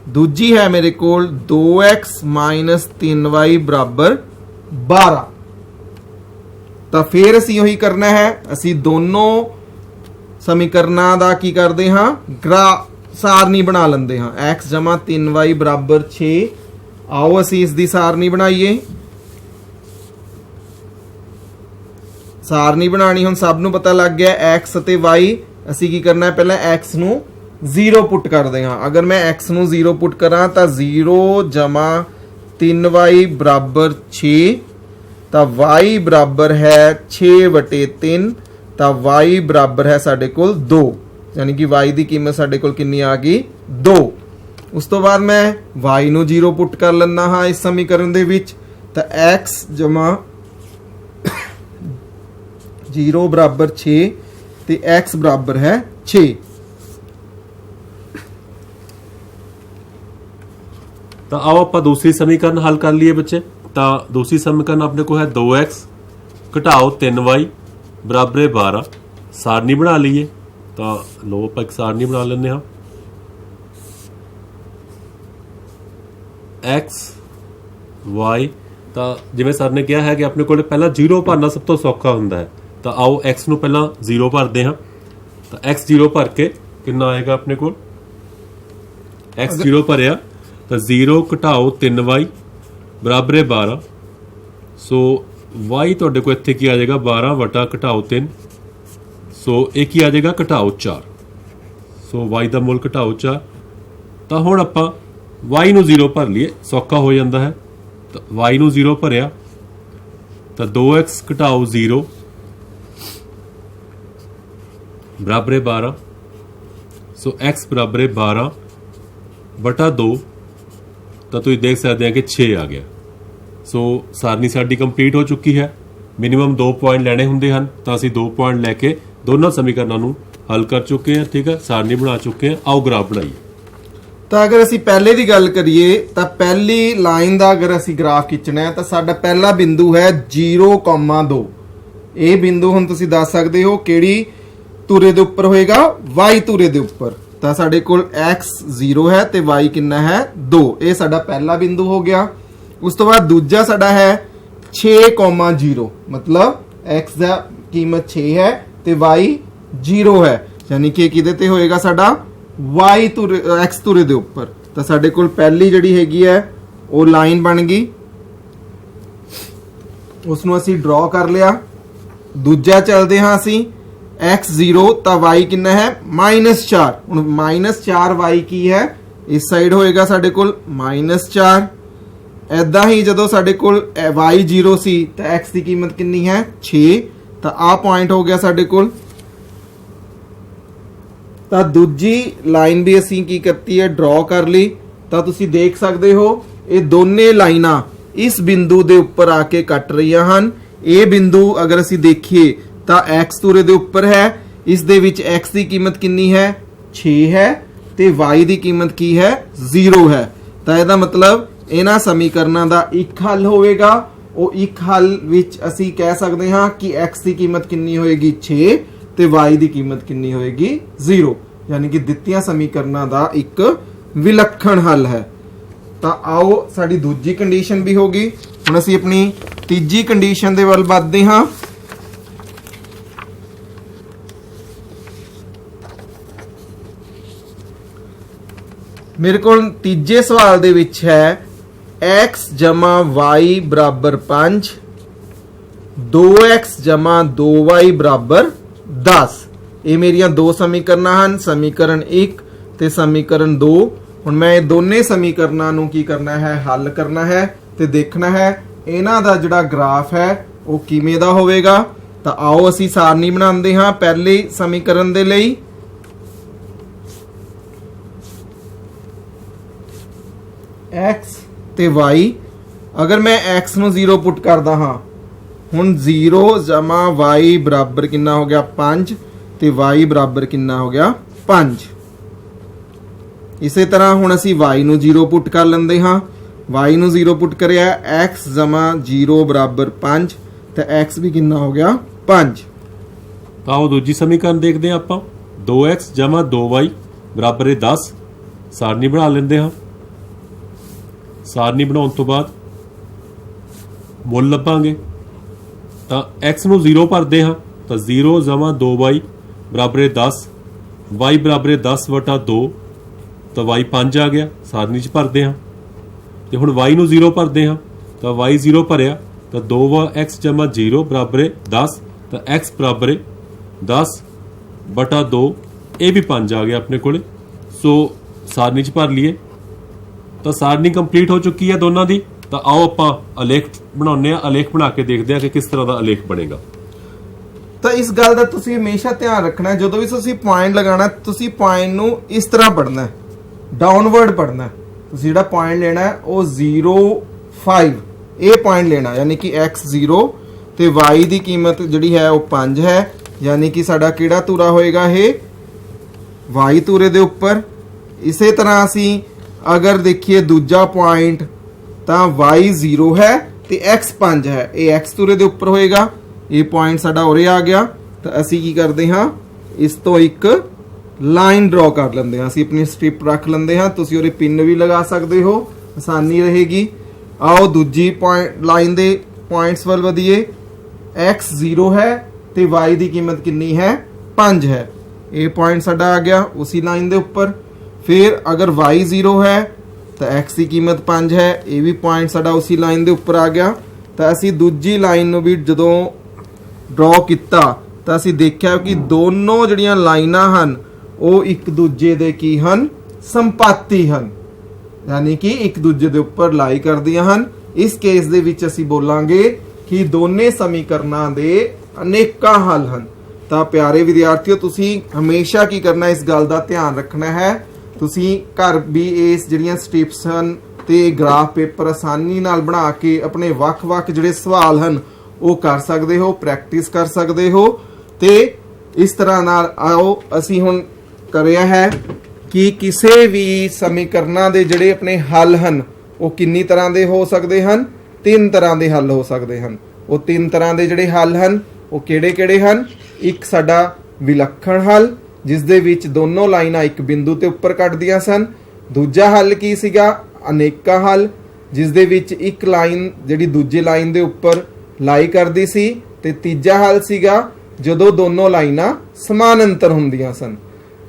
[SPEAKER 2] ਦੂਜੀ ਹੈ ਮੇਰੇ ਕੋਲ 2x 3y ਬਰਾਬਰ 12। ਤਾਂ ਫਿਰ ਅਸੀਂ ਉਹੀ ਕਰਨਾ ਹੈ ਅਸੀਂ ਦੋਨੋਂ ਸਮੀਕਰਨਾਂ ਦਾ ਕੀ ਕਰਦੇ ਹਾਂ ਸਾਰਣੀ ਬਣਾ ਲੈਂਦੇ ਹਾਂ x 3y ਬਰਾਬਰ 6। ਆਓ ਅਸੀਂ ਇਸ ਦੀ ਸਾਰਣੀ ਬਣਾਈਏ। ਸਾਰਣੀ ਬਣਾਣੀ ਹੁਣ ਸਭ ਨੂੰ ਪਤਾ ਲੱਗ ਗਿਆ x ਅਤੇ y। ਅਸੀਂ ਕੀ ਕਰਨਾ ਹੈ ਪਹਿਲਾਂ x ਨੂੰ 0 ਪੁੱਟ ਕਰਦੇ ਹਾਂ। ਅਗਰ ਮੈਂ x ਨੂੰ 0 ਪੁੱਟ ਕਰਾਂ ਤਾਂ 0 3y ਬਰਾਬਰ 6 ਤਾਂ y ਬਰਾਬਰ ਹੈ 6/3 ਤਾਂ y ਬਰਾਬਰ ਹੈ ਸਾਡੇ ਕੋਲ 2 ਯਾਨੀ ਕਿ y ਦੀ ਕੀਮਤ ਸਾਡੇ ਕੋਲ ਕਿੰਨੀ ਆ ਗਈ 2। ਉਸ ਤੋਂ ਬਾਅਦ ਮੈਂ y ਨੂੰ 0 ਪੁੱਟ ਕਰ ਲੈਣਾ ਹਾਂ ਇਸ ਸਮੀਕਰਨ ਦੇ ਵਿੱਚ, ਤਾਂ x ਜਮਾ 0 ਬਰਾਬਰ 6 ਤੇ x ਬਰਾਬਰ ਹੈ 6।
[SPEAKER 1] ਤਾਂ ਆਓ ਆਪਾਂ ਦੂਸਰੀ ਸਮੀਕਰਨ ਹੱਲ ਕਰ ਲਈਏ ਬੱਚੇ। ਤਾਂ ਦੂਸਰੀ ਸਮੀਕਰਨ ਆਪਣੇ ਕੋਲ ਹੈ 2x ਘਟਾਓ 3y ਬਰਾਬਰ ਹੈ 12। ਸਾਰਣੀ ਬਣਾ ਲਈਏ। ਤਾਂ ਲੋ ਆਪਾਂ ਇੱਕ ਸਾਰਣੀ ਬਣਾ ਲੈਂਦੇ ਹਾਂ। x y, ਤਾਂ ਜਿਵੇਂ ਸਰ ਨੇ ਕਿਹਾ ਹੈ ਕਿ ਆਪਣੇ ਕੋਲ ਪਹਿਲਾਂ 0 ਭਰਨਾ ਸਭ ਤੋਂ ਸੌਖਾ ਹੁੰਦਾ ਹੈ। ਤਾਂ ਆਓ x ਨੂੰ ਪਹਿਲਾਂ 0 ਭਰਦੇ ਹਾਂ। ਤਾਂ x 0 ਭਰ ਕੇ ਕਿੰਨਾ ਆਏਗਾ ਆਪਣੇ ਕੋਲ? x 0 ਭਰਿਆ ਤਾਂ 0 ਘਟਾਓ 3y ਬਰਾਬਰ ਹੈ 12। ਸੋ y ਤੁਹਾਡੇ ਕੋਲ ਇੱਥੇ ਕੀ ਆ ਜਾਏਗਾ? 12 ਵਟਾ ਘਟਾਓ 3। ਸੋ ਇਹ ਕੀ ਆ ਜਾਏਗਾ? ਘਟਾਓ 4। ਸੋ y ਦਾ ਮੁੱਲ ਘਟਾਓ 4। ਤਾਂ ਹੁਣ ਆਪਾਂ y ਨੂੰ 0 ਭਰ ਲਈਏ, ਸੌਖਾ ਹੋ ਜਾਂਦਾ ਹੈ। ਤਾਂ y ਨੂੰ 0 ਭਰਿਆ ਤਾਂ 2x ਘਟਾਓ 0 ਬਰਾਬਰ ਹੈ 12। ਸੋ x ਬਰਾਬਰ ਹੈ 12 ਬਟਾ 2। ਤਾਂ ਤੁਸੀਂ ਦੇਖ ਸਕਦੇ ਆ ਕਿ 6 ਆ ਗਿਆ। ਸੋ ਸਾਰਣੀ ਸਾਡੀ ਕੰਪਲੀਟ ਹੋ ਚੁੱਕੀ ਹੈ। ਮਿਨੀਮਮ 2 ਪੁਆਇੰਟ ਲੈਣੇ ਹੁੰਦੇ ਹਨ, ਤਾਂ ਅਸੀਂ 2 ਪੁਆਇੰਟ ਲੈ ਕੇ ਦੋਨਾਂ ਸਮੀਕਰਨਾਂ ਨੂੰ ਹੱਲ ਕਰ ਚੁੱਕੇ ਹਾਂ। ਠੀਕ ਹੈ, ਸਾਰਣੀ ਬਣਾ ਚੁੱਕੇ ਹਾਂ। ਆਓ ਗ੍ਰਾਫ ਬਣਾਈਏ।
[SPEAKER 2] ਤਾਂ ਅਗਰ ਅਸੀਂ ਪਹਿਲੇ ਦੀ ਗੱਲ ਕਰੀਏ ਤਾਂ ਪਹਿਲੀ ਲਾਈਨ ਦਾ ਅਗਰ ਅਸੀਂ ਗ੍ਰਾਫ ਖਿੱਚਣਾ ਹੈ ਤਾਂ ਸਾਡਾ ਪਹਿਲਾ ਬਿੰਦੂ ਹੈ 0,2। ਇਹ ਬਿੰਦੂ ਹੁਣ ਤੁਸੀਂ ਦੱਸ ਸਕਦੇ ਹੋ ਕਿਹੜੀ ਧੁਰੇ ਦੇ ਉੱਪਰ ਹੋਏਗਾ? y ਧੁਰੇ ਦੇ ਉੱਪਰ। ਤਾਂ ਸਾਡੇ ਕੋਲ x 0 ਹੈ ਤੇ y ਕਿੰਨਾ ਹੈ? 2। ਇਹ ਸਾਡਾ ਪਹਿਲਾ ਬਿੰਦੂ ਹੋ ਗਿਆ। ਉਸ ਤੋਂ ਬਾਅਦ ਦੂਜਾ ਸਾਡਾ ਹੈ 6,0, ਮਤਲਬ x ਦਾ ਕੀਮਤ 6 ਹੈ ਤੇ y 0 ਹੈ, ਯਾਨੀ ਕਿ ਕਿਹਦੇ ਤੇ ਹੋਏਗਾ? ਸਾਡਾ y ਧੁਰੇ x ਧੁਰੇ ਦੇ ਉੱਪਰ। ਤਾਂ ਸਾਡੇ ਕੋਲ ਪਹਿਲੀ ਜਿਹੜੀ ਹੈਗੀ ਹੈ ਉਹ ਲਾਈਨ ਬਣ ਗਈ, ਉਸ ਨੂੰ ਅਸੀਂ ਡਰਾ ਕਰ ਲਿਆ। ਦੂਜਾ ਚੱਲਦੇ ਹਾਂ ਅਸੀਂ x 0 ਤਾਂ y ਕਿੰਨਾ ਹੈ? -4। ਹੁਣ -4y ਕੀ ਹੈ? ਇਸ ਸਾਈਡ ਹੋਏਗਾ ਸਾਡੇ ਕੋਲ -4। ਐਦਾਂ ਹੀ ਜਦੋਂ ਸਾਡੇ ਕੋਲ y 0 ਸੀ ਤਾਂ x ਦੀ ਕੀਮਤ ਕਿੰਨੀ ਹੈ? 6। ਤਾਂ ਆਹ ਪੁਆਇੰਟ ਹੋ ਗਿਆ ਸਾਡੇ ਕੋਲ। ਤਾਂ ਦੂਜੀ ਲਾਈਨ ਵੀ ਅਸੀਂ ਕੀ ਕਰਤੀ ਹੈ? ਡਰਾ ਕਰ ਲਈ। ਤਾਂ ਤੁਸੀਂ ਦੇਖ ਸਕਦੇ ਹੋ ਇਹ ਦੋਨੇ ਲਾਈਨਾਂ ਇਸ ਬਿੰਦੂ ਦੇ ਉੱਪਰ ਆ ਕੇ ਕੱਟ ਰਹੀਆਂ ਹਨ। ਇਹ ਬਿੰਦੂ ਅਗਰ ਅਸੀਂ ਦੇਖੀਏ ਤਾਂ x ਧੁਰੇ ਦੇ ਉੱਪਰ ਹੈ। ਇਸ ਦੇ ਵਿੱਚ x ਦੀ ਕੀਮਤ ਕਿੰਨੀ ਹੈ? 6 ਹੈ ਤੇ y ਦੀ ਕੀਮਤ ਕੀ ਹੈ? 0 ਹੈ। ਤਾਂ ਇਹਦਾ ਮਤਲਬ ਇਹਨਾਂ ਸਮੀਕਰਨਾਂ ਦਾ ਇੱਕ ਹੱਲ ਹੋਵੇਗਾ। ਉਹ ਇੱਕ ਹੱਲ ਵਿੱਚ ਅਸੀਂ ਕਹਿ ਸਕਦੇ ਹਾਂ ਕਿ x ਦੀ ਕੀਮਤ ਕਿੰਨੀ ਹੋਏਗੀ? 6 ਤੇ y ਦੀ ਕੀਮਤ ਕਿੰਨੀ ਹੋਏਗੀ? 0। ਯਾਨੀ ਕਿ ਦਿੱਤੀਆਂ ਸਮੀਕਰਨਾਂ ਦਾ ਇੱਕ ਵਿਲੱਖਣ ਹੱਲ ਹੈ। ਤਾਂ ਆਓ ਸਾਡੀ ਦੂਜੀ ਕੰਡੀਸ਼ਨ ਵੀ ਹੋ ਗਈ। ਹੁਣ ਅਸੀਂ ਆਪਣੀ ਤੀਜੀ ਕੰਡੀਸ਼ਨ ਦੇ ਵੱਲ ਵੱਧਦੇ ਹਾਂ। ਮੇਰੇ ਕੋਲ ਤੀਜੇ ਸਵਾਲ ਦੇ ਵਿੱਚ ਹੈ x y ਬਰਾਬਰ 5, 2x 2y ਬਰਾਬਰ 10। ਇਹ ਮੇਰੀਆਂ ਦੋ ਸਮੀਕਰਨਾਂ ਹਨ, ਸਮੀਕਰਨ 1 ਤੇ ਸਮੀਕਰਨ 2। ਹੁਣ ਮੈਂ ਇਹ ਦੋਨੇ ਸਮੀਕਰਨਾਂ ਨੂੰ ਕੀ ਕਰਨਾ ਹੈ? ਹੱਲ ਕਰਨਾ ਹੈ ਤੇ ਦੇਖਣਾ ਹੈ ਇਹਨਾਂ ਦਾ ਜਿਹੜਾ ਗ੍ਰਾਫ ਹੈ ਉਹ ਕਿਵੇਂ ਦਾ ਹੋਵੇਗਾ। ਤਾਂ ਆਓ ਅਸੀਂ ਸਾਰਣੀ ਬਣਾਉਂਦੇ ਹਾਂ ਪਹਿਲੇ ਸਮੀਕਰਨ ਦੇ ਲਈ। x ਤੇ y, ਅਗਰ ਮੈਂ x ਨੂੰ 0 ਪੁੱਟ ਕਰਦਾ ਹਾਂ, ਹੁਣ 0 y ਬਰਾਬਰ ਕਿੰਨਾ ਹੋ ਗਿਆ? 5 ਤੇ y ਬਰਾਬਰ ਕਿੰਨਾ ਹੋ ਗਿਆ? 5। ਇਸੇ ਤਰ੍ਹਾਂ ਹੁਣ ਅਸੀਂ y ਨੂੰ 0 ਪੁੱਟ ਕਰ ਲੈਂਦੇ ਹਾਂ। y ਨੂੰ 0 ਪੁੱਟ ਕਰਿਆ, x 0 ਬਰਾਬਰ 5 ਤੇ x ਵੀ ਕਿੰਨਾ ਹੋ ਗਿਆ? 5।
[SPEAKER 1] ਤਾਂ ਉਹ ਦੂਜੀ ਸਮੀਕਰਨ ਦੇਖਦੇ ਹਾਂ ਆਪਾਂ। 2x 2y ਬਰਾਬਰ ਹੈ 10। ਸਾਰਣੀ ਬਣਾ ਲੈਂਦੇ ਹਾਂ। ਸਾਰਣੀ ਬਣਾਉਣ ਤੋਂ ਬਾਅਦ ਮੁੱਲ ਲੱਭਾਂਗੇ। ਤਾਂ x ਨੂੰ 0 ਭਰਦੇ ਹਾਂ ਤਾਂ 0 2y ਬਰਾਬਰ ਹੈ 10, y ਬਰਾਬਰ ਹੈ 10 ਵਟਾ 2, ਤਾਂ y 5 ਆ ਗਿਆ। ਸਾਰਣੀ 'ਚ ਭਰਦੇ ਹਾਂ ਤੇ ਹੁਣ y ਨੂੰ 0 ਭਰਦੇ ਹਾਂ ਤਾਂ y 0 ਭਰਿਆ ਤਾਂ 2x 0 ਬਰਾਬਰ ਹੈ 10, ਤਾਂ x ਬਰਾਬਰ ਹੈ 10 ਬਟਾ 2। ਇਹ ਵੀ 5 ਆ ਗਿਆ ਆਪਣੇ ਕੋਲੇ। ਸੋ ਸਾਰਣੀ 'ਚ ਭਰ ਲਈਏ। ਤਾਂ ਸਾਰਣੀ ਕੰਪਲੀਟ ਹੋ ਚੁੱਕੀ ਹੈ ਦੋਨਾਂ ਦੀ। ਤਾਂ ਆਓ ਆਪਾਂ ਆਲੇਖ ਬਣਾਉਂਦੇ ਹਾਂ। ਆਲੇਖ ਬਣਾ ਕੇ ਦੇਖਦੇ ਹਾਂ ਕਿ ਕਿਸ ਤਰ੍ਹਾਂ ਦਾ ਆਲੇਖ ਬਣੇਗਾ।
[SPEAKER 2] ਤਾਂ ਇਸ ਗੱਲ ਦਾ ਤੁਸੀਂ ਹਮੇਸ਼ਾ ਧਿਆਨ ਰੱਖਣਾ ਹੈ, ਜਦੋਂ ਵੀ ਤੁਸੀਂ ਪੁਆਇੰਟ ਲਗਾਉਣਾ ਤੁਸੀਂ ਪੁਆਇੰਟ ਨੂੰ ਇਸ ਤਰ੍ਹਾਂ ਪੜ੍ਹਨਾ ਹੈ। ਡਾਊਨਵਰਡ ਪੜਨਾ। ਤੁਸੀਂ ਜਿਹੜਾ ਪੁਆਇੰਟ ਲੈਣਾ ਹੈ ਉਹ 0.5 ਇਹ ਪੁਆਇੰਟ ਲੈਣਾ, ਯਾਨੀ ਕਿ x 0 ਤੇ y ਦੀ ਕੀਮਤ ਜਿਹੜੀ ਹੈ ਉਹ 5 ਹੈ, ਯਾਨੀ ਕਿ ਸਾਡਾ ਕਿਹੜਾ ਧੁਰਾ ਹੋਏਗਾ ਇਹ y ਧੁਰੇ ਦੇ ਉੱਪਰ। ਇਸੇ ਤਰ੍ਹਾਂ ਅਸੀਂ ਅਗਰ ਦੇਖੀਏ ਦੂਜਾ ਪੁਆਇੰਟ ਤਾਂ y 0 ਹੈ ਤੇ x 5 ਹੈ, ਇਹ x ਧੁਰੇ ਦੇ ਉੱਪਰ ਹੋਏਗਾ। ਇਹ ਪੁਆਇੰਟ ਸਾਡਾ ਉਰੇ ਆ ਗਿਆ ਤਾਂ ਅਸੀਂ ਕੀ ਕਰਦੇ ਹਾਂ, ਇਸ ਤੋਂ ਇੱਕ ਲਾਈਨ ਡਰਾ ਕਰ ਲੈਂਦੇ ਹਾਂ, ਅਸੀਂ ਆਪਣੀ ਸਟ੍ਰਿਪ ਰੱਖ ਲੈਂਦੇ ਹਾਂ। ਤੁਸੀਂ ਉਹਦੇ ਪਿੰਨ ਵੀ ਲਗਾ ਸਕਦੇ ਹੋ, ਆਸਾਨੀ ਰਹੇਗੀ। ਆਓ ਦੂਜੀ ਲਾਈਨ ਦੇ ਪੁਆਇੰਟਸ ਵੱਲ ਵਧੀਏ। x 0 ਹੈ ਤੇ y ਦੀ ਕੀਮਤ ਕਿੰਨੀ ਹੈ 5 ਹੈ, ਇਹ ਪੁਆਇੰਟ ਸਾਡਾ ਆ ਗਿਆ ਉसी ਲਾਈਨ ਦੇ ਉੱਪਰ। ਫਿਰ ਅਗਰ y 0 ਹੈ ਤਾਂ x ਦੀ ਕੀਮਤ 5 ਹੈ, ਇਹ ਵੀ ਪੁਆਇੰਟ ਸਾਡਾ ਉसी ਲਾਈਨ ਦੇ ਉੱਪਰ ਆ ਗਿਆ। ਤਾਂ ਅਸੀਂ ਦੂਜੀ ਲਾਈਨ ਨੂੰ ਵੀ ਜਦੋਂ ਡਰਾ ਕੀਤਾ ਤਾਂ ਅਸੀਂ ਦੇਖਿਆ ਕਿ ਦੋਨੋਂ ਜਿਹੜੀਆਂ ਲਾਈਨਾਂ ਹਨ ਉਹ ਇੱਕ ਦੂਜੇ ਦੇ ਕੀ ਹਨ, ਸੰਪਾਤੀ ਹਨ, ਯਾਨੀ ਕਿ ਇੱਕ ਦੂਜੇ ਦੇ ਉੱਪਰ ਲਾਈ ਕਰਦੀਆਂ ਹਨ। ਇਸ ਕੇਸ ਦੇ ਵਿੱਚ ਅਸੀਂ ਬੋਲਾਂਗੇ ਕਿ ਦੋਨੇ ਸਮੀਕਰਨਾਂ ਦੇ ਅਨੇਕਾਂ ਹੱਲ ਹਨ। ਤਾਂ ਪਿਆਰੇ ਵਿਦਿਆਰਥੀਓ, ਤੁਸੀਂ ਹਮੇਸ਼ਾ ਕੀ ਕਰਨਾ, ਇਸ ਗੱਲ ਦਾ ਧਿਆਨ ਰੱਖਣਾ ਹੈ। ਤੁਸੀਂ ਘਰ ਵੀ ਇਸ ਜਿਹੜੀਆਂ ਸਟ੍ਰਿਪਸ ਹਨ ਤੇ ਗ੍ਰਾਫ ਪੇਪਰ ਆਸਾਨੀ ਨਾਲ ਬਣਾ ਕੇ ਆਪਣੇ ਵੱਖ-ਵੱਖ ਜਿਹੜੇ ਸਵਾਲ ਹਨ ਉਹ ਕਰ ਸਕਦੇ ਹੋ, ਪ੍ਰੈਕਟਿਸ ਕਰ ਸਕਦੇ ਹੋ। ਤੇ ਇਸ ਤਰ੍ਹਾਂ ਨਾਲ ਆਓ ਅਸੀਂ ਹੁਣ ਕਰਿਆ ਹੈ ਕਿ ਕਿਸੇ ਵੀ ਸਮੀਕਰਨਾਂ ਦੇ ਜਿਹੜੇ ਆਪਣੇ ਹੱਲ ਹਨ ਉਹ ਕਿੰਨੀ ਤਰ੍ਹਾਂ ਦੇ ਹੋ ਸਕਦੇ ਹਨ, 3 ਤਰ੍ਹਾਂ ਦੇ ਹੱਲ ਹੋ ਸਕਦੇ ਹਨ। ਉਹ 3 ਤਰ੍ਹਾਂ ਦੇ ਜਿਹੜੇ ਹੱਲ ਹਨ ਉਹ ਕਿਹੜੇ-ਕਿਹੜੇ ਹਨ? ਇੱਕ ਸਾਡਾ ਵਿਲੱਖਣ ਹੱਲ, ਜਿਸ ਦੇ ਵਿੱਚ ਦੋਨੋਂ ਲਾਈਨਾਂ ਇੱਕ ਬਿੰਦੂ ਤੇ ਉੱਪਰ ਕੱਟਦੀਆਂ ਸਨ। ਦੂਜਾ ਹੱਲ ਕੀ ਸੀਗਾ? ਅਨੇਕਾਂ ਹੱਲ, ਜਿਸ ਦੇ ਵਿੱਚ ਇੱਕ ਲਾਈਨ ਜਿਹੜੀ ਦੂਜੀ ਲਾਈਨ ਦੇ ਉੱਪਰ ਲਾਈ ਕਰਦੀ ਸੀ। ਤੇ ਤੀਜਾ ਹੱਲ ਸੀਗਾ ਜਦੋਂ ਦੋਨੋਂ ਲਾਈਨਾਂ ਸਮਾਨਾਂਤਰ ਹੁੰਦੀਆਂ ਸਨ।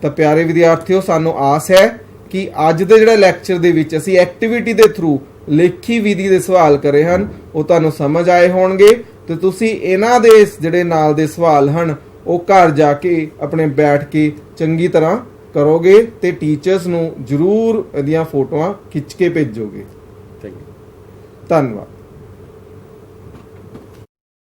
[SPEAKER 2] ਤਾਂ ਪਿਆਰੇ ਵਿਦਿਆਰਥੀਓ, ਸਾਨੂੰ ਆਸ ਹੈ ਕਿ ਅੱਜ ਦੇ ਜਿਹੜਾ ਲੈਕਚਰ ਦੇ ਵਿੱਚ ਅਸੀਂ ਐਕਟੀਵਿਟੀ ਦੇ ਥਰੂ ਲੇਖੀ ਵਿਧੀ ਦੇ ਸਵਾਲ ਕਰੇ ਹਨ ਉਹ ਤੁਹਾਨੂੰ ਸਮਝ ਆਏ ਹੋਣਗੇ। ਤੇ ਤੁਸੀਂ ਇਹਨਾਂ ਦੇ ਜਿਹੜੇ ਨਾਲ ਦੇ ਸਵਾਲ ਹਨ ਉਹ ਘਰ ਜਾ ਕੇ ਆਪਣੇ ਬੈਠ ਕੇ ਚੰਗੀ ਤਰ੍ਹਾਂ ਕਰੋਗੇ ਤੇ ਟੀਚਰਸ ਨੂੰ ਜ਼ਰੂਰ ਇਹਦੀਆਂ ਫੋਟੋਆਂ ਖਿੱਚ ਕੇ ਭੇਜੋਗੇ।
[SPEAKER 1] Thank you.
[SPEAKER 2] ਧੰਨਵਾਦ।